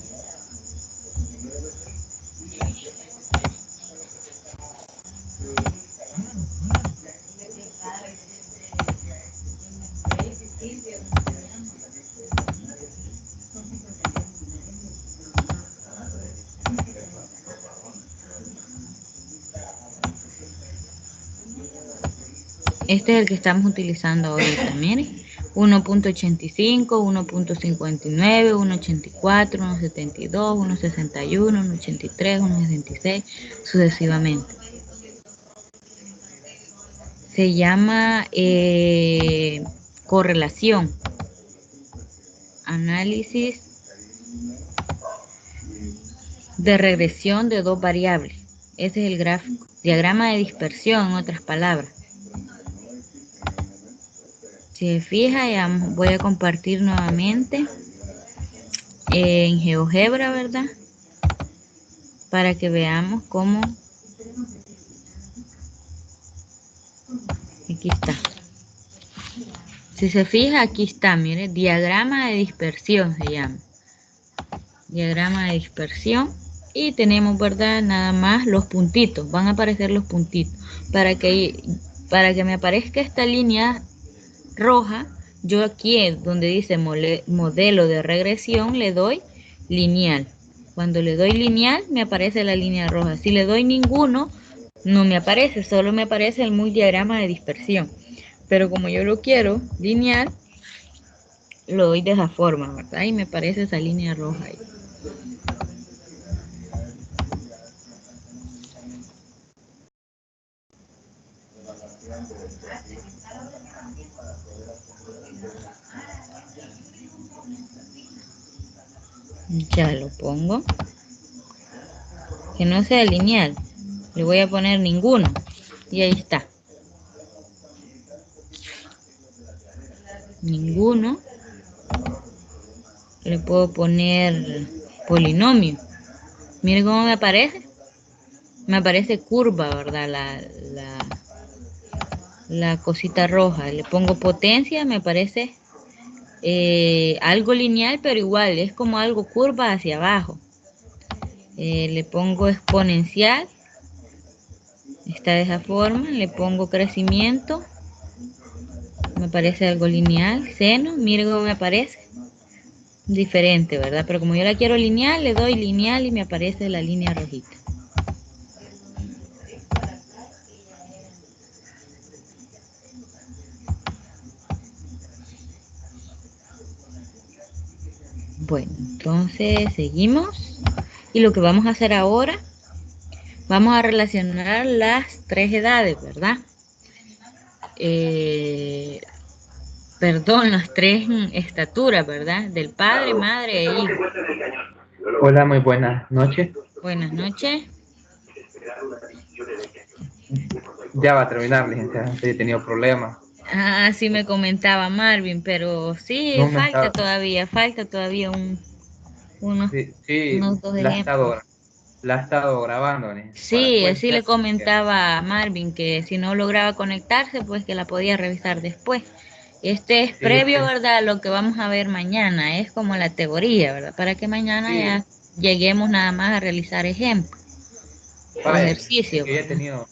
S1: Este es el que estamos utilizando ahorita, miren. 1.85, 1.59, 1.84, 1.72, 1.61, 1.83, 1.66, sucesivamente. Se llama correlación. Análisis de regresión de dos variables. Ese es el gráfico. Diagrama de dispersión, en otras palabras. Si se fija, ya voy a compartir nuevamente en GeoGebra, ¿verdad? Para que veamos cómo. Aquí está. Si se fija, aquí está, mire, diagrama de dispersión se llama. Diagrama de dispersión. Y tenemos, ¿verdad? Nada más los puntitos. Van a aparecer los puntitos. Para que me aparezca esta línea roja, yo aquí donde dice modelo de regresión le doy lineal. Cuando le doy lineal me aparece la línea roja. Si le doy ninguno, no me aparece, solo me aparece el muy diagrama de dispersión. Pero como yo lo quiero lineal, lo doy de esa forma, ¿verdad? Y me aparece esa línea roja ahí. Ya lo pongo. Que no sea lineal. Le voy a poner ninguno. Y ahí está. Ninguno. Le puedo poner polinomio. Mire cómo me aparece. Me aparece curva, ¿verdad? La cosita roja. Le pongo potencia, me aparece algo lineal, pero igual es como algo curva hacia abajo. Le pongo exponencial, está de esa forma. Le pongo crecimiento, me aparece algo lineal. Seno, mire cómo me aparece. Diferente, ¿verdad? Pero como yo la quiero lineal, le doy lineal y me aparece la línea rojita. Bueno, entonces seguimos. Y lo que vamos a hacer ahora, vamos a relacionar las tres edades, ¿verdad? Perdón, las tres estaturas, ¿verdad? Del padre, madre e hijo.
S3: Hola, muy buenas noches.
S1: Buenas noches.
S3: Ya va a terminar, licenciada. He tenido problemas.
S1: Ah, sí me comentaba Marvin, pero sí,
S3: No me
S1: falta
S3: estaba...
S1: todavía unos,
S3: Sí,
S1: unos dos ejemplos.
S3: la he estado grabando, para
S1: Sí,
S3: después
S1: así le
S3: ya.
S1: comentaba a Marvin que si no lograba conectarse, pues que la podía revisar después. Este es
S3: Sí,
S1: previo, ¿verdad? A lo que vamos a ver mañana, es como la teoría, ¿verdad? Para que mañana
S3: sí.
S1: ya lleguemos nada más a realizar ejemplos o
S3: Vaya, es
S1: ejercicios,
S3: que
S1: ¿verdad?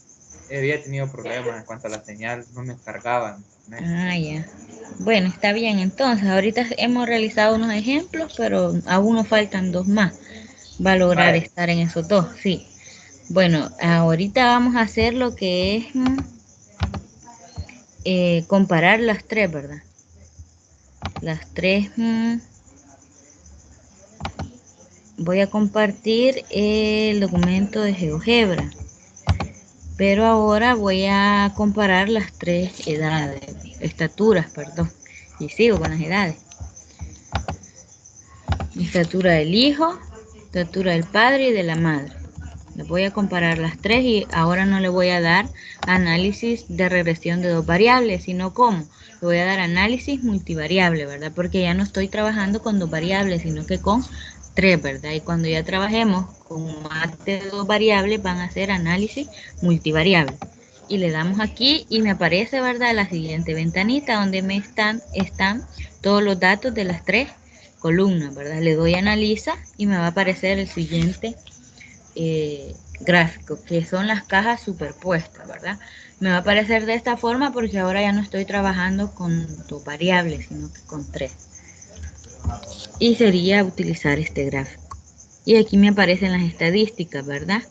S3: había tenido problemas en cuanto a la señal, no me cargaban.
S1: Ah, ya. Bueno, está bien. Entonces, ahorita hemos realizado unos ejemplos, pero aún nos faltan dos más. Va a lograr
S3: Vaya,
S1: estar en esos dos, sí. Bueno, ahorita vamos a hacer lo que es comparar las tres, ¿verdad? Las tres. Voy a compartir el documento de GeoGebra, pero ahora voy a comparar las tres edades, estaturas, perdón. Y sigo con las edades. Estatura del hijo, estatura del padre y de la madre. Les voy a comparar las tres y ahora no le voy a dar análisis de regresión de dos variables, sino como le voy a dar análisis multivariable, ¿verdad? Porque ya no estoy trabajando con dos variables, sino que con tres, ¿verdad? Y cuando ya trabajemos con más de dos variables van a ser análisis multivariable. y le damos aquí y me aparece, ¿verdad?, la siguiente ventanita donde me están todos los datos de las 3 columnas, ¿verdad? Le doy a analiza y me va a aparecer el siguiente gráfico, que son las cajas superpuestas, ¿verdad? Me va a aparecer de esta forma porque ahora ya no estoy trabajando con 2 variables, sino que con 3. Y sería utilizar este gráfico. Y aquí me aparecen las estadísticas, ¿verdad?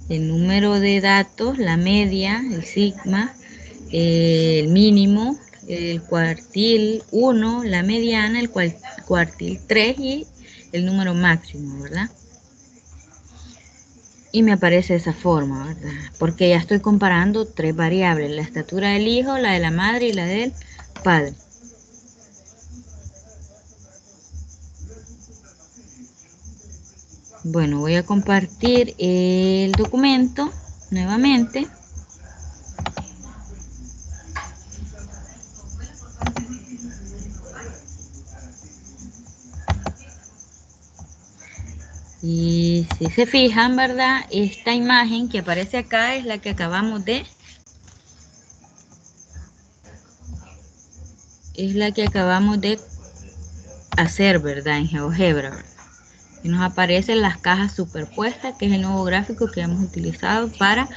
S1: El número de datos, la media, el sigma, el mínimo, el cuartil 1, la mediana, el cuartil 3 y el número máximo, ¿verdad? Y me aparece de esa forma, ¿verdad? Porque ya estoy comparando 3 variables, la estatura del hijo, la de la madre y la del padre. Bueno, voy a compartir el documento nuevamente. Y si se fijan, ¿verdad? Esta imagen que aparece acá es la que acabamos de hacer, ¿verdad? En GeoGebra, ¿verdad? Y nos aparecen las cajas superpuestas, que es el nuevo gráfico que hemos utilizado para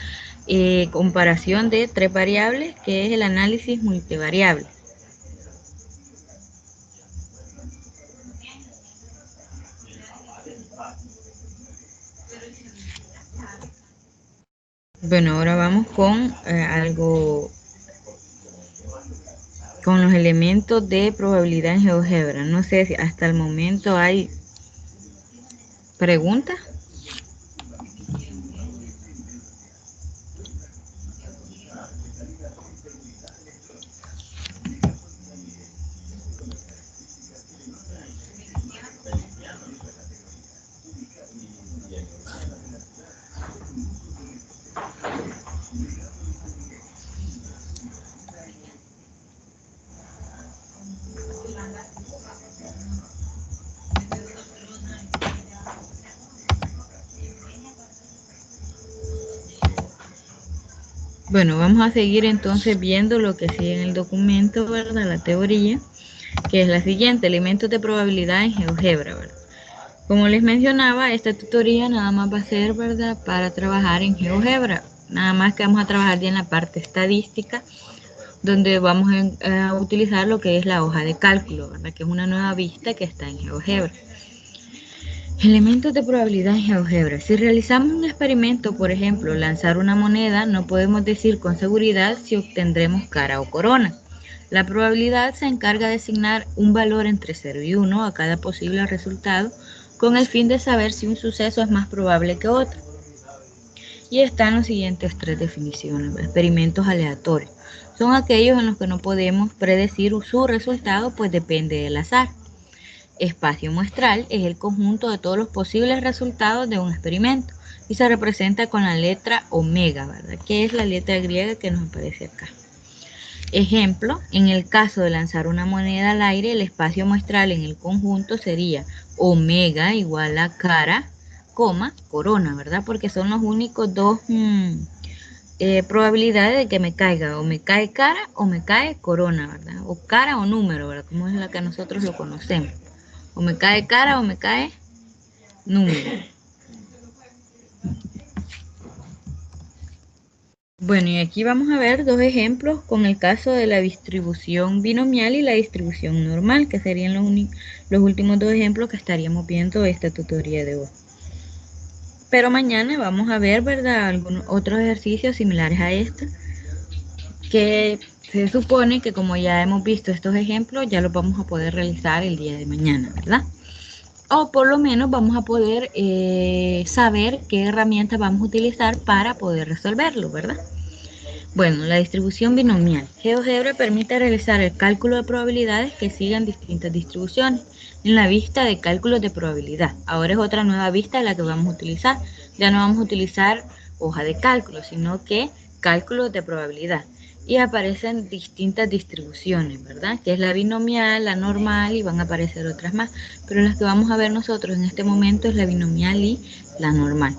S1: comparación de 3 variables, que es el análisis multivariable. Bueno, ahora vamos con con los elementos de probabilidad en GeoGebra. No sé si hasta el momento hay preguntas. Bueno, vamos a seguir entonces viendo lo que sigue en el documento, ¿verdad? La teoría, que es la siguiente, elementos de probabilidad en GeoGebra, ¿verdad? Como les mencionaba, esta tutoría nada más va a ser, ¿verdad?, para trabajar en GeoGebra. Nada más que vamos a trabajar ya en la parte estadística, donde vamos a utilizar lo que es la hoja de cálculo, ¿verdad?, que es una nueva vista que está en GeoGebra. Elementos de probabilidad en GeoGebra. Si realizamos un experimento, por ejemplo, lanzar una moneda, no podemos decir con seguridad si obtendremos cara o corona. La probabilidad se encarga de asignar un valor entre 0 y 1 a cada posible resultado con el fin de saber si un suceso es más probable que otro. Y están los siguientes 3 definiciones. Experimentos aleatorios. Son aquellos en los que no podemos predecir su resultado, pues depende del azar. Espacio muestral es el conjunto de todos los posibles resultados de un experimento y se representa con la letra omega, ¿verdad?, que es la letra griega que nos aparece acá. Ejemplo, en el caso de lanzar una moneda al aire, el espacio muestral en el conjunto sería omega igual a cara, coma, corona, ¿verdad? Porque son los únicos 2 probabilidades de que me caiga, o me cae cara o me cae corona, ¿verdad? O cara o número, ¿verdad? Como es la que nosotros lo conocemos. O me cae cara o me cae número. Bueno, y aquí vamos a ver 2 ejemplos con el caso de la distribución binomial y la distribución normal, que serían los últimos 2 ejemplos que estaríamos viendo esta tutoría de hoy. Pero mañana vamos a ver, ¿verdad?, algunos otros ejercicios similares a este, que se supone que como ya hemos visto estos ejemplos, ya los vamos a poder realizar el día de mañana, ¿verdad? O por lo menos vamos a poder saber qué herramientas vamos a utilizar para poder resolverlo, ¿verdad? Bueno, la distribución binomial. GeoGebra permite realizar el cálculo de probabilidades que sigan distintas distribuciones en la vista de cálculos de probabilidad. Ahora es otra nueva vista la que vamos a utilizar. Ya no vamos a utilizar hoja de cálculo, sino que cálculos de probabilidad. Y aparecen distintas distribuciones, ¿verdad? Que es la binomial, la normal y van a aparecer otras más. Pero las que vamos a ver nosotros en este momento es la binomial y la normal.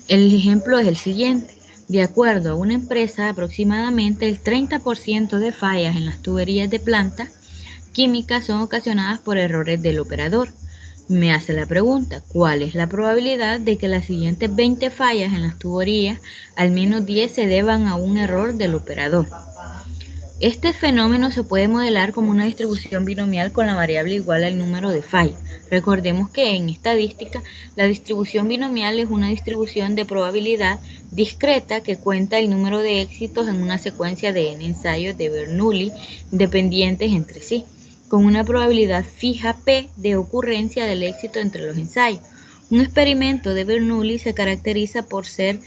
S1: El ejemplo es el siguiente. De acuerdo a una empresa, aproximadamente el 30% de fallas en las tuberías de planta químicas son ocasionadas por errores del operador. Me hace la pregunta, ¿cuál es la probabilidad de que las siguientes 20 fallas en las tuberías, al menos 10 se deban a un error del operador? Este fenómeno se puede modelar como una distribución binomial con la variable igual al número de fallas. Recordemos que en estadística la distribución binomial es una distribución de probabilidad discreta que cuenta el número de éxitos en una secuencia de n ensayos de Bernoulli dependientes entre sí, con una probabilidad fija P de ocurrencia del éxito entre los ensayos. Un experimento de Bernoulli se caracteriza por ser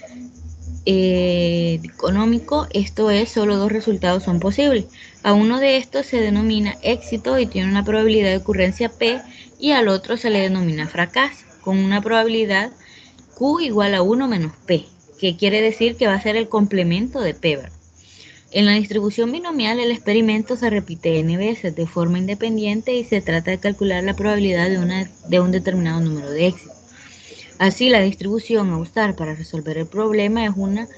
S1: económico, esto es, solo dos resultados son posibles. A uno de estos se denomina éxito y tiene una probabilidad de ocurrencia P, y al otro se le denomina fracaso, con una probabilidad Q igual a 1 menos P, que quiere decir que va a ser el complemento de P, ¿verdad? En la distribución binomial el experimento se repite n veces de forma independiente y se trata de calcular la probabilidad de un determinado número de éxitos. Así, la distribución a usar para resolver el problema es una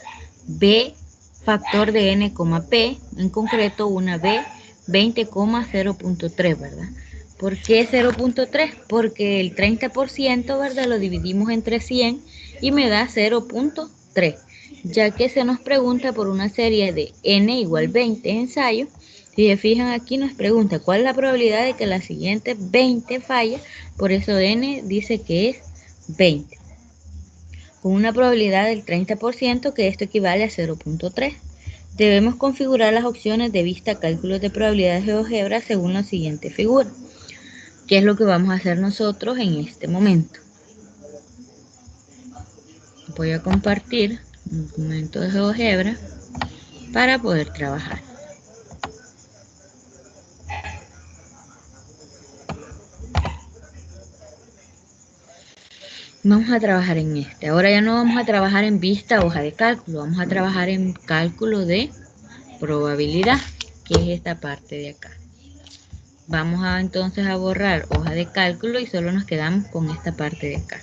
S1: B factor de n, P, en concreto una B 20,0.3, ¿verdad? ¿Por qué 0.3? Porque el 30%, ¿verdad? Lo dividimos entre 100 y me da 0.3, ya que se nos pregunta por una serie de n igual 20 ensayos. Si se fijan aquí nos pregunta cuál es la probabilidad de que las siguientes 20 fallen, por eso n dice que es 20, con una probabilidad del 30%, que esto equivale a 0.3. Debemos configurar las opciones de vista cálculos de probabilidades de GeoGebra según la siguiente figura, que es lo que vamos a hacer nosotros en este momento. Voy a compartir un documento de GeoGebra para poder trabajar. Vamos a trabajar en este. Ahora ya no vamos a trabajar en vista hoja de cálculo, vamos a trabajar en cálculo de probabilidad, que es esta parte de acá. Vamos a entonces a borrar hoja de cálculo y solo nos quedamos con esta parte de acá,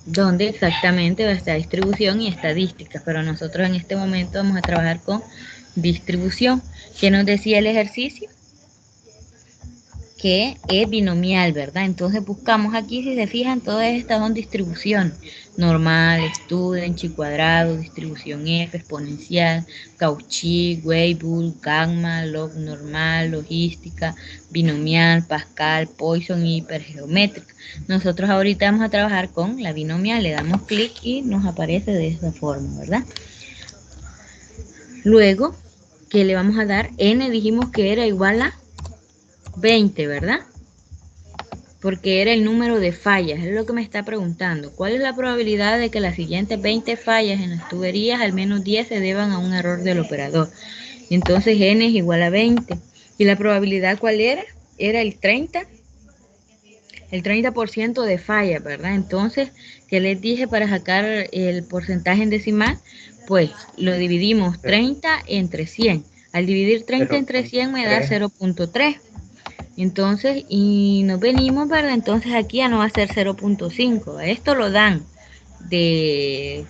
S1: donde exactamente va a estar distribución y estadística, pero nosotros en este momento vamos a trabajar con distribución. ¿Qué nos decía el ejercicio? Que es binomial, ¿verdad? Entonces buscamos aquí, si se fijan, todas estas son distribución normal, student, chi cuadrado, distribución F, exponencial, Cauchy, Weibull, gamma, log normal, logística, binomial, Pascal, Poisson y hipergeométrica. Nosotros ahorita vamos a trabajar con la binomial, le damos clic y nos aparece de esta forma, ¿verdad? Luego, ¿qué le vamos a dar? N dijimos que era igual a 20, ¿verdad? Porque era el número de fallas, es lo que me está preguntando. ¿Cuál es la probabilidad de que las siguientes 20 fallas en las tuberías, al menos 10 se deban a un error del operador? Entonces n es igual a 20. ¿Y la probabilidad cuál era? Era el 30% de fallas, ¿verdad? Entonces, ¿qué les dije para sacar el porcentaje en decimal? Pues lo dividimos 30 entre 100. Al dividir 30 entre 100 me da 0.3. Entonces, y nos venimos, ¿verdad? Entonces aquí ya no va a ser 0.5. Esto lo dan de,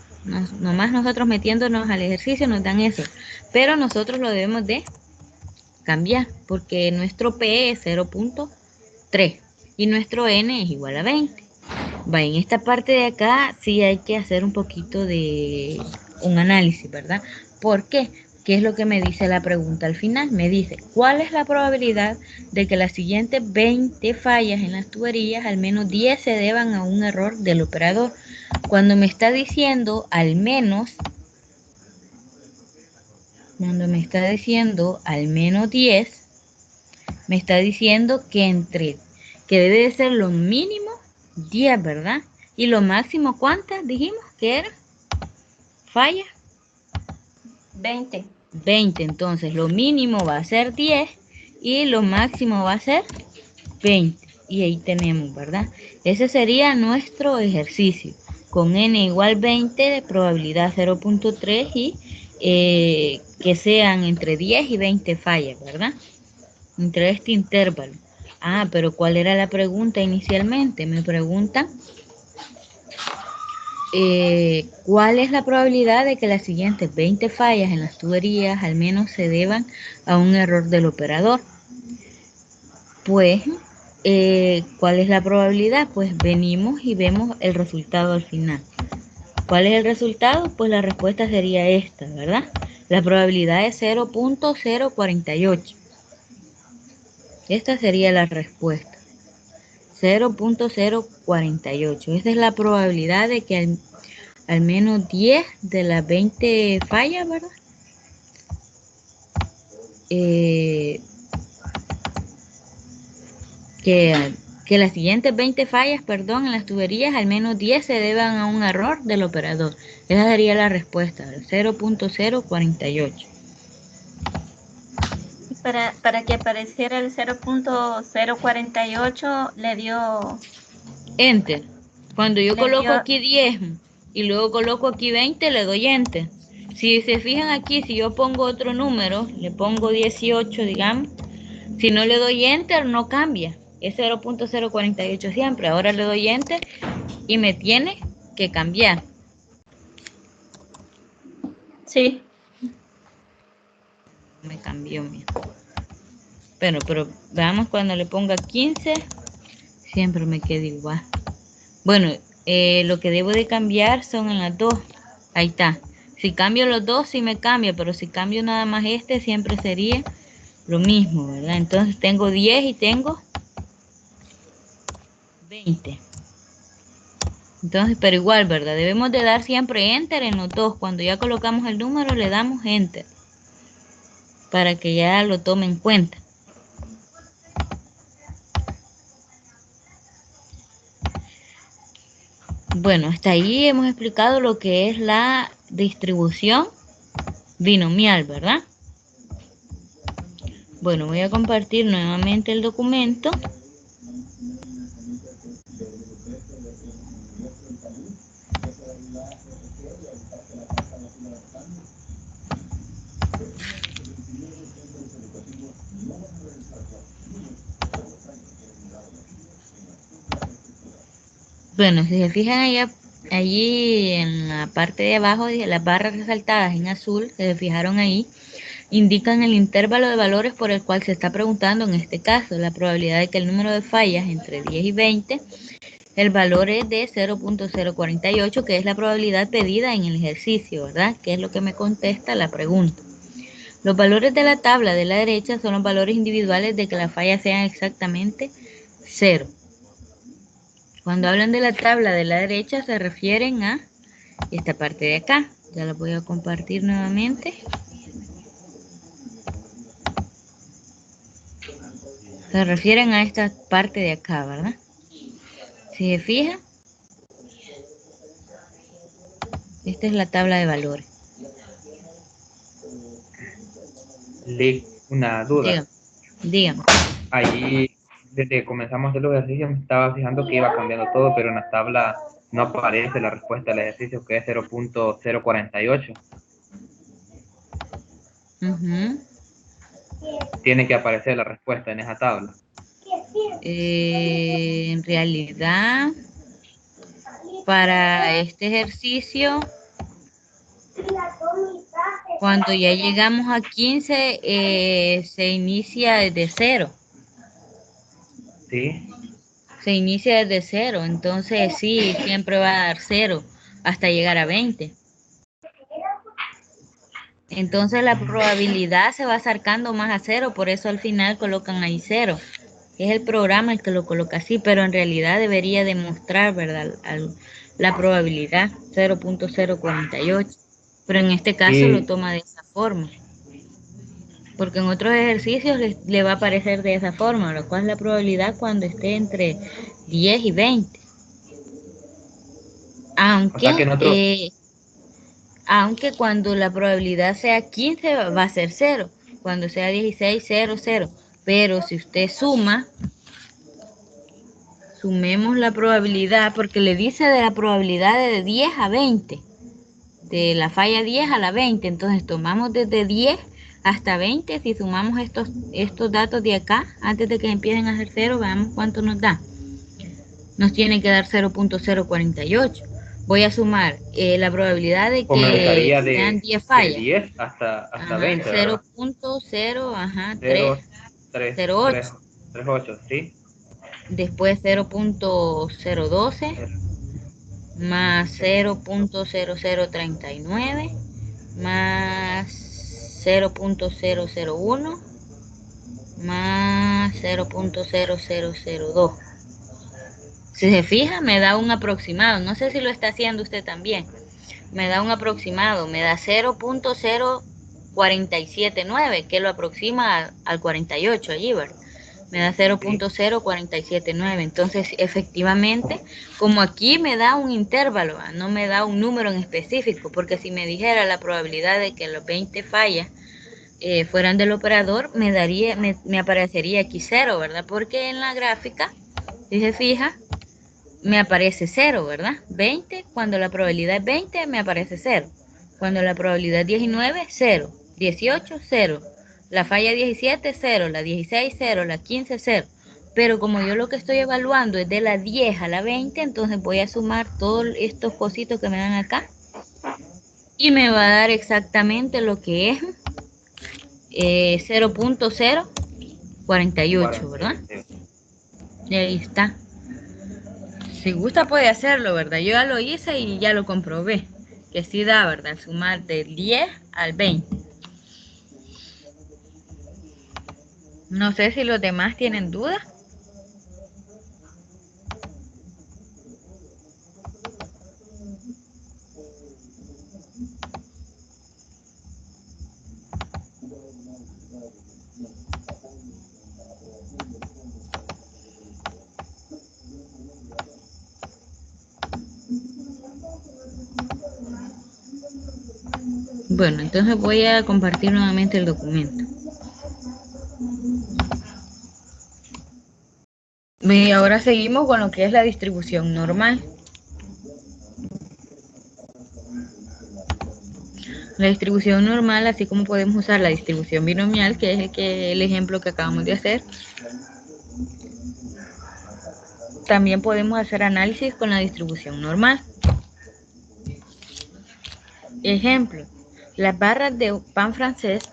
S1: nomás nosotros metiéndonos al ejercicio nos dan eso. Pero nosotros lo debemos de cambiar porque nuestro P es 0.3 y nuestro N es igual a 20. Va, en esta parte de acá sí hay que hacer un poquito de un análisis, ¿verdad? ¿Por qué? ¿Qué es lo que me dice la pregunta al final? Me dice, ¿cuál es la probabilidad de que las siguientes 20 fallas en las tuberías, al menos 10 se deban a un error del operador? Cuando me está diciendo al menos, cuando me está diciendo al menos 10, me está diciendo que que debe de ser lo mínimo 10, ¿verdad? Y lo máximo, ¿cuántas dijimos que era? ¿Falla?
S2: 20.
S1: 20, entonces lo mínimo va a ser 10 y lo máximo va a ser 20. Y ahí tenemos, ¿verdad? Ese sería nuestro ejercicio. Con n igual 20 de probabilidad 0.3 y que sean entre 10 y 20 fallas, ¿verdad? Entre este intervalo. Pero ¿cuál era la pregunta inicialmente? Me preguntan ¿cuál es la probabilidad de que las siguientes 20 fallas en las tuberías al menos se deban a un error del operador? Pues, ¿cuál es la probabilidad? Pues venimos y vemos el resultado al final. ¿Cuál es el resultado? Pues la respuesta sería esta, ¿verdad? La probabilidad es 0.048. Esta sería la respuesta. 0.048. Esta es la probabilidad de que al menos 10 de las 20 fallas, ¿verdad? Que las siguientes 20 fallas, perdón, en las tuberías, al menos 10 se deban a un error del operador. Esa sería la respuesta, 0.048.
S2: Para que apareciera el 0.048 le dio...
S1: Enter. Cuando yo coloco
S2: dio...
S1: aquí 10 y luego coloco aquí 20, le doy Enter. Si se fijan aquí, si yo pongo otro número, le pongo 18, digamos, si no le doy Enter, no cambia. Es 0.048 siempre. Ahora le doy Enter y me tiene que cambiar.
S2: Sí.
S1: Me cambió, mira. Pero veamos cuando le ponga 15, siempre me queda igual. Bueno, lo que debo de cambiar son en las dos. Ahí está. Si cambio los dos, sí me cambia, pero si cambio nada más este, siempre sería lo mismo, ¿verdad? Entonces tengo 10 y tengo 20. Entonces, pero igual, ¿verdad? Debemos de dar siempre Enter en los dos. Cuando ya colocamos el número, le damos Enter para que ya lo tome en cuenta. Bueno, hasta ahí hemos explicado lo que es la distribución binomial, ¿verdad? Bueno, voy a compartir nuevamente el documento. Bueno, si se fijan allí en la parte de abajo, las barras resaltadas en azul, se fijaron ahí, indican el intervalo de valores por el cual se está preguntando en este caso, la probabilidad de que el número de fallas entre 10 y 20, el valor es de 0.048, que es la probabilidad pedida en el ejercicio, ¿verdad? Que es lo que me contesta la pregunta. Los valores de la tabla de la derecha son los valores individuales de que las fallas sean exactamente 0. Cuando hablan de la tabla de la derecha se refieren a esta parte de acá. Ya la voy a compartir nuevamente. Se refieren a esta parte de acá, ¿verdad? Si se fijan, esta es la tabla de valores.
S3: Una duda.
S1: Dígame.
S3: Allí, desde que comenzamos a hacer los ejercicios, me estaba fijando que iba cambiando todo, pero en la tabla no aparece la respuesta al ejercicio, que es 0.048. Tiene que aparecer la respuesta en esa tabla.
S1: En realidad, para este ejercicio, cuando ya llegamos a 15, se inicia desde 0.
S3: ¿Sí?
S1: Se inicia desde 0, entonces sí, siempre va a dar 0 hasta llegar a 20. Entonces la probabilidad se va acercando más a 0, por eso al final colocan ahí 0. Es el programa el que lo coloca así, pero en realidad debería demostrar, ¿verdad? La probabilidad 0.048. Pero en este caso lo toma de esa forma. Porque en otros ejercicios le va a aparecer de esa forma, lo cual es la probabilidad cuando esté entre 10 y 20. Aunque cuando la probabilidad sea 15 va a ser 0. Cuando sea 16, 0, 0. Pero si usted sumemos la probabilidad, porque le dice de la probabilidad de 10 a 20. De la falla 10 a la 20. Entonces tomamos desde 10 hasta 20. Si sumamos estos datos de acá, antes de que empiecen a ser 0, veamos cuánto nos da. Nos tiene que dar 0.048. voy a sumar la probabilidad de que
S3: Comenzaría
S1: sean
S3: de
S1: 10 fallas.
S3: 10 hasta
S1: Ajá,
S3: 20, ¿verdad?
S1: 0.0, ajá,
S3: 0, 3, 3,
S1: 308.
S3: 3, 8, ¿sí?
S1: Después 0.012 más 0.0039 más 0.001 más 0.0002. Si se fija, me da un aproximado. No sé si lo está haciendo usted también. Me da un aproximado, me da 0.0479, que lo aproxima al 48 allí, ¿verdad? Me da 0.0479. Entonces, efectivamente, como aquí me da un intervalo, no me da un número en específico, porque si me dijera la probabilidad de que los 20 fallas fueran del operador, me aparecería aquí 0, ¿verdad? Porque en la gráfica, si se fija, me aparece 0, ¿verdad? 20, cuando la probabilidad es 20, me aparece 0. Cuando la probabilidad es 19, 0. 18, 0. La falla 17, 0. La 16, 0. La 15, 0. Pero como yo lo que estoy evaluando es de la 10 a la 20, entonces voy a sumar todos estos cositos que me dan acá. Y me va a dar exactamente lo que es 0.048, ¿verdad? Y ahí está. Si gusta puede hacerlo, ¿verdad? Yo ya lo hice y ya lo comprobé. Que sí da, ¿verdad? Sumar del 10 al 20. No sé si los demás tienen dudas. Bueno, entonces voy a compartir nuevamente el documento. Y ahora seguimos con lo que es la distribución normal. La distribución normal, así como podemos usar la distribución binomial, que es el ejemplo que acabamos de hacer, también podemos hacer análisis con la distribución normal. Ejemplo, las barras de pan francés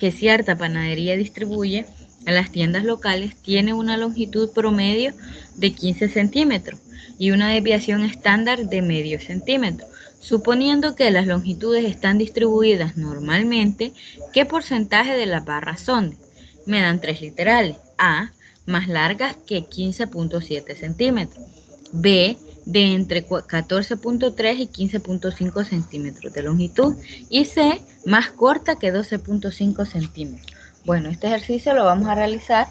S1: que cierta panadería distribuye a las tiendas locales tienen una longitud promedio de 15 centímetros y una desviación estándar de medio centímetro. Suponiendo que las longitudes están distribuidas normalmente, ¿qué porcentaje de las barras son? Me dan tres literales. A, más largas que 15.7 centímetros. B, de entre 14.3 y 15.5 centímetros de longitud. Y C, más corta que 12.5 centímetros. Bueno, este ejercicio lo vamos a realizar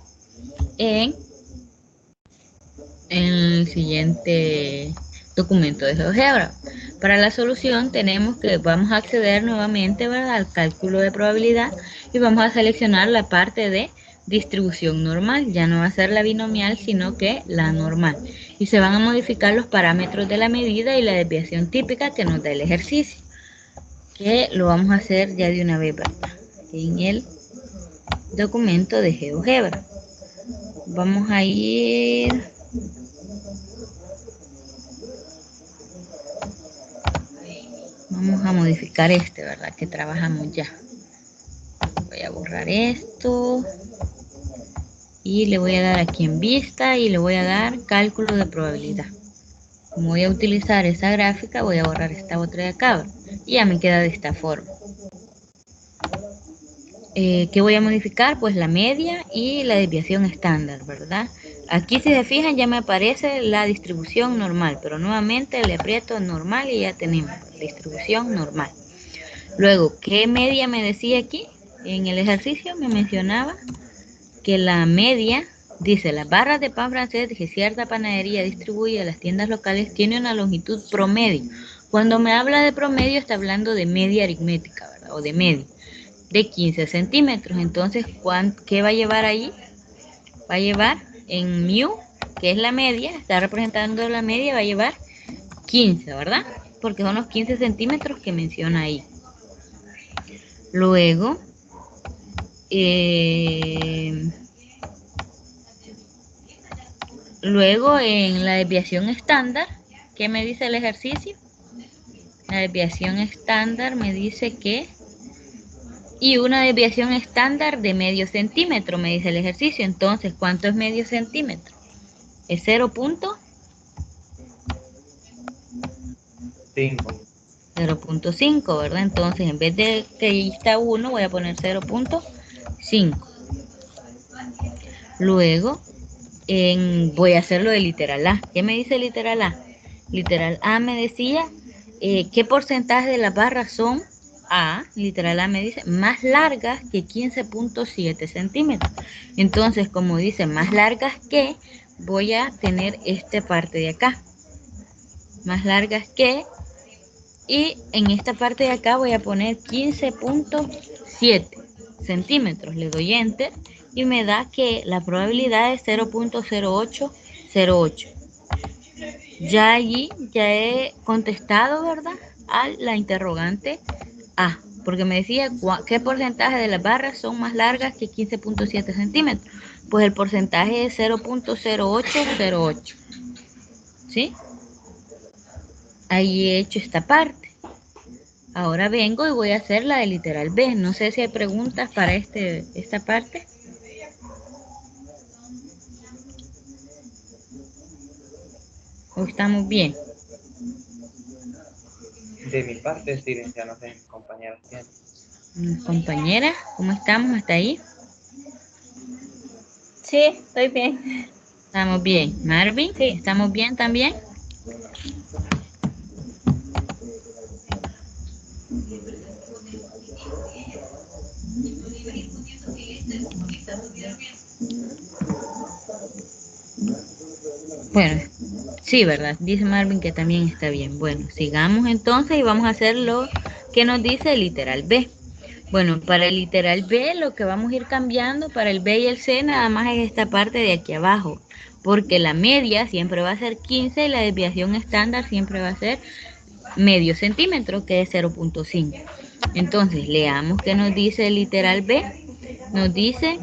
S1: en el siguiente documento de GeoGebra. Para la solución vamos a acceder nuevamente, ¿verdad?, al cálculo de probabilidad y vamos a seleccionar la parte de distribución normal. Ya no va a ser la binomial, sino que la normal. Y se van a modificar los parámetros de la medida y la desviación típica que nos da el ejercicio, que lo vamos a hacer ya de una vez, ¿verdad?, en el documento de GeoGebra. Vamos a ir... Vamos a modificar ¿verdad?, que trabajamos ya. Voy a borrar esto. Y le voy a dar aquí en vista y le voy a dar cálculo de probabilidad. Como voy a utilizar esa gráfica, voy a borrar esta otra de acá. Y ya me queda de esta forma. ¿Qué voy a modificar? Pues la media y la desviación estándar, ¿verdad? Aquí si se fijan ya me aparece la distribución normal, pero nuevamente le aprieto normal y ya tenemos la distribución normal. Luego, ¿qué media me decía aquí? En el ejercicio me mencionaba que la media, dice, las barras de pan francés que cierta panadería distribuye a las tiendas locales tiene una longitud promedio. Cuando me habla de promedio está hablando de media aritmética, ¿verdad? O de media, de 15 centímetros. Entonces, ¿qué va a llevar ahí? Va a llevar en mu, que es la media, está representando la media, va a llevar 15, ¿verdad? Porque son los 15 centímetros que menciona ahí. Luego, en la desviación estándar, ¿qué me dice el ejercicio? La desviación estándar me dice que... Y una desviación estándar de medio centímetro, me dice el ejercicio. Entonces, ¿cuánto es medio centímetro? Es 0.5. 0.5, ¿verdad? Entonces, en vez de que ahí está 1, voy a poner 0.5. Luego, voy a hacer lo de literal A. ¿Qué me dice literal A? Literal A me decía qué porcentaje de las barras son literal A me dice, más largas que 15.7 centímetros. Entonces, como dice más largas que, voy a tener esta parte de acá. Más largas que, y en esta parte de acá voy a poner 15.7 centímetros. Le doy enter y me da que la probabilidad es 0.0808. Ya allí ya he contestado, ¿verdad?, a la interrogante A, porque me decía qué porcentaje de las barras son más largas que 15.7 centímetros. Pues el porcentaje es 0.0808. ¿Sí? Ahí he hecho esta parte. Ahora vengo y voy a hacer la de literal B. No sé si hay preguntas para esta parte. ¿O estamos bien?
S3: De mi parte, sí, ya no sé, mis compañeras tienen.
S1: Compañera, ¿cómo estamos hasta ahí?
S2: Sí, estoy bien.
S1: Estamos bien. Marvin,
S2: Sí.
S1: ¿estamos bien también? Bueno, sí, ¿verdad? Dice Marvin que también está bien. Bueno, sigamos entonces y vamos a hacer lo que nos dice el literal B. Bueno, para el literal B lo que vamos a ir cambiando para el B y el C nada más es esta parte de aquí abajo, porque la media siempre va a ser 15 y la desviación estándar siempre va a ser medio centímetro, que es 0.5. Entonces, leamos qué nos dice el literal B. Nos dice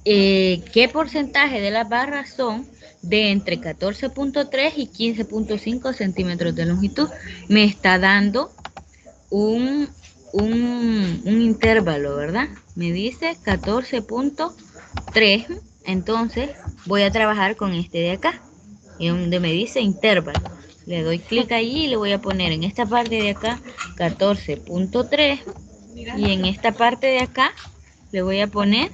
S1: qué porcentaje de las barras son de entre 14.3 y 15.5 centímetros de longitud. Me está dando un intervalo, ¿verdad? Me dice 14.3, entonces voy a trabajar con este de acá, y donde me dice intervalo. Le doy clic allí y le voy a poner en esta parte de acá 14.3 y en esta parte de acá le voy a poner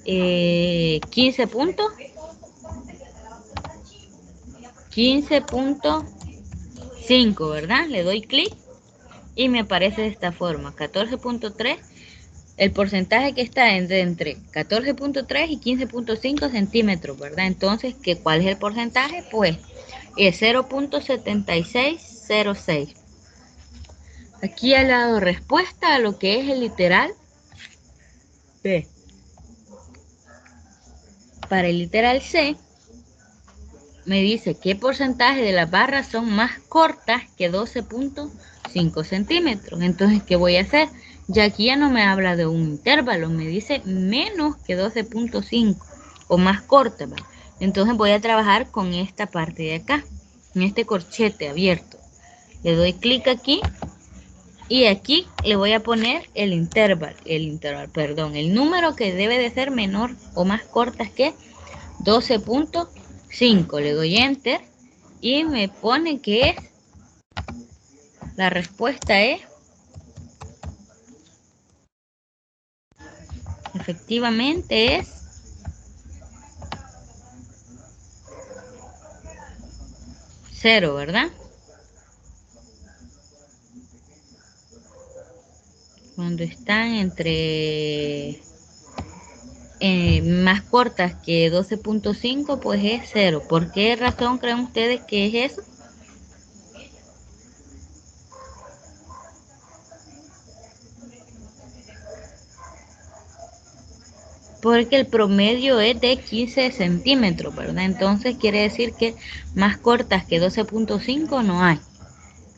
S1: 15.5, ¿verdad? Le doy clic y me aparece de esta forma, 14.3, el porcentaje que está entre 14.3 y 15.5 centímetros, ¿verdad? Entonces, ¿cuál es el porcentaje? Pues es 0.7606. Aquí ha dado respuesta a lo que es el literal B. Para el literal C, me dice qué porcentaje de las barras son más cortas que 12.5 centímetros. Entonces, ¿qué voy a hacer? Ya aquí ya no me habla de un intervalo, me dice menos que 12.5 o más corta, ¿vale? Entonces voy a trabajar con esta parte de acá, en este corchete abierto. Le doy clic aquí y aquí le voy a poner el número que debe de ser menor o más cortas que 12.5. Le doy enter y me pone que la respuesta es efectivamente es 0, ¿verdad? Cuando están entre más cortas que 12.5, pues es 0. ¿Por qué razón creen ustedes que es eso? Porque el promedio es de 15 centímetros, ¿verdad? Entonces quiere decir que más cortas que 12.5 no hay.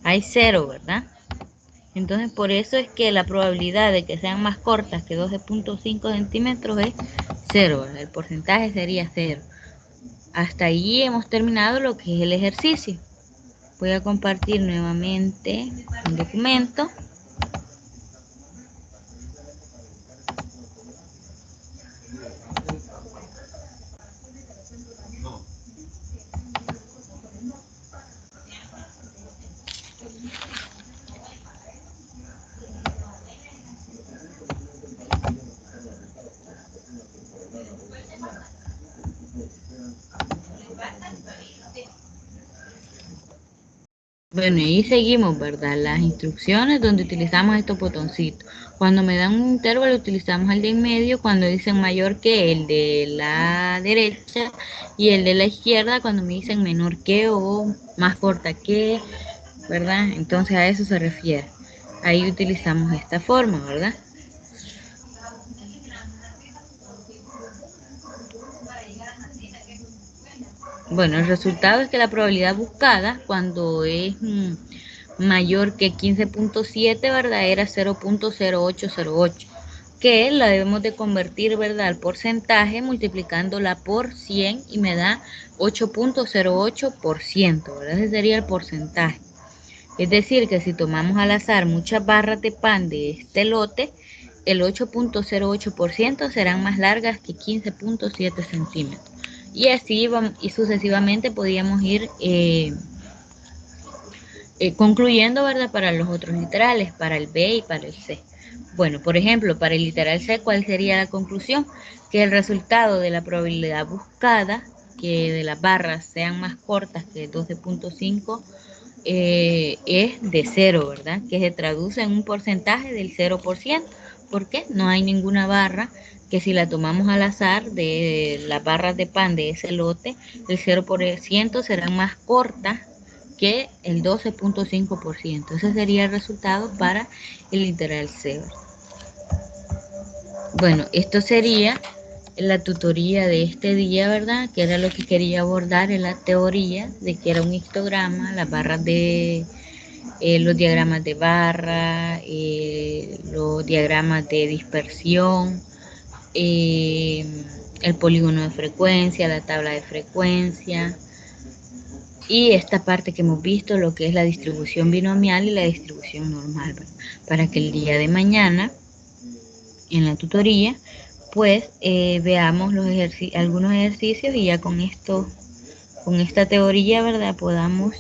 S1: Hay 0, ¿verdad? Entonces por eso es que la probabilidad de que sean más cortas que 12.5 centímetros es 0, ¿verdad? El porcentaje sería 0. hasta ahí hemos terminado lo que es el ejercicio. Voy a compartir nuevamente el documento. Bueno, y seguimos, ¿verdad? Las instrucciones donde utilizamos estos botoncitos. Cuando me dan un intervalo utilizamos el de en medio, cuando dicen mayor que el de la derecha, y el de la izquierda cuando me dicen menor que o más corta que, ¿verdad? Entonces a eso se refiere. Ahí utilizamos esta forma, ¿verdad? Bueno, el resultado es que la probabilidad buscada cuando es mayor que 15.7, ¿verdad? Era 0.0808, que la debemos de convertir, ¿verdad?, al porcentaje multiplicándola por 100 y me da 8.08%, ¿verdad? Ese sería el porcentaje. Es decir, que si tomamos al azar muchas barras de pan de este lote, el 8.08% serán más largas que 15.7 centímetros. Y así y sucesivamente podíamos ir concluyendo, ¿verdad?, para los otros literales, para el B y para el C. Bueno, por ejemplo, para el literal C, ¿cuál sería la conclusión? Que el resultado de la probabilidad buscada, que de las barras sean más cortas que 12.5, es de 0, ¿verdad? Que se traduce en un porcentaje del 0%. ¿Por qué? No hay ninguna barra que si la tomamos al azar de las barras de pan de ese lote, el 0% serán más cortas que el 12.5%. Ese sería el resultado para el literal C. Bueno, esto sería la tutoría de este día, ¿verdad? Que era lo que quería abordar en la teoría de que era un histograma, las barras de los diagramas de barra, los diagramas de dispersión, el polígono de frecuencia, la tabla de frecuencia, y esta parte que hemos visto, lo que es la distribución binomial y la distribución normal, ¿verdad? Para que el día de mañana, en la tutoría, pues veamos algunos ejercicios y ya con esto, con esta teoría, ¿verdad?, podamos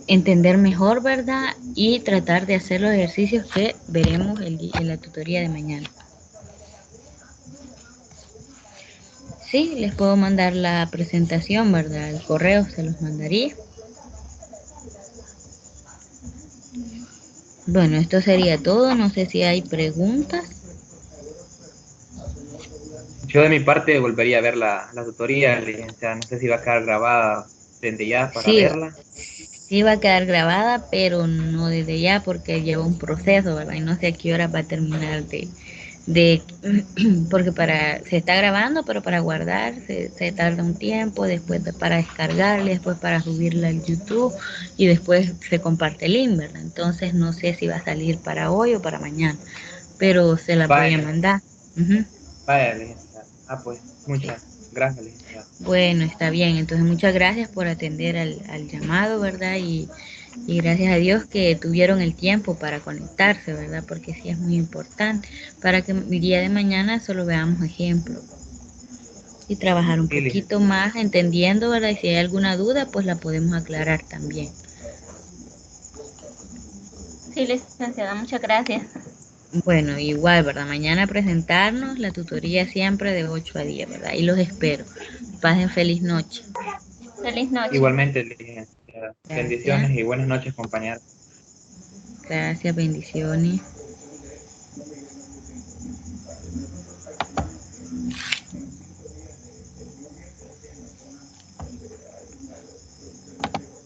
S1: entender mejor, ¿verdad?, y tratar de hacer los ejercicios que veremos en la tutoría de mañana. Sí, les puedo mandar la presentación, ¿verdad? El correo se los mandaría. Bueno, esto sería todo. No sé si hay preguntas.
S3: Yo de mi parte volvería a ver la tutoría, licenciada. No sé si va a quedar grabada desde ya para
S1: Sí,
S3: verla.
S1: sí va a quedar grabada, pero no desde ya porque lleva un proceso, ¿verdad? Y no sé a qué hora va a terminar porque se está grabando, pero para guardar se tarda un tiempo, después para descargarla, después para subirla al YouTube y después se comparte el link, ¿verdad? Entonces no sé si va a salir para hoy o para mañana, pero se la voy a mandar.
S3: Vaya, licenciada. Pues
S1: Sí.
S3: muchas gracias, licenciada.
S1: Bueno, está bien. Entonces muchas gracias por atender al llamado, ¿verdad? Y gracias a Dios que tuvieron el tiempo para conectarse, ¿verdad? Porque sí es muy importante para que el día de mañana solo veamos ejemplos y trabajar un
S3: Sí,
S1: poquito
S3: licenciada.
S1: más entendiendo, ¿verdad? Y si hay alguna duda, pues la podemos aclarar también.
S2: Sí, licenciada, muchas gracias.
S1: Bueno, igual, ¿verdad? Mañana presentarnos la tutoría siempre de 8 a 10, ¿verdad? Y los espero. Pasen feliz noche.
S2: Feliz noche.
S3: Igualmente, licenciada.
S1: Gracias.
S3: Bendiciones y buenas noches, compañeros.
S1: Gracias, bendiciones.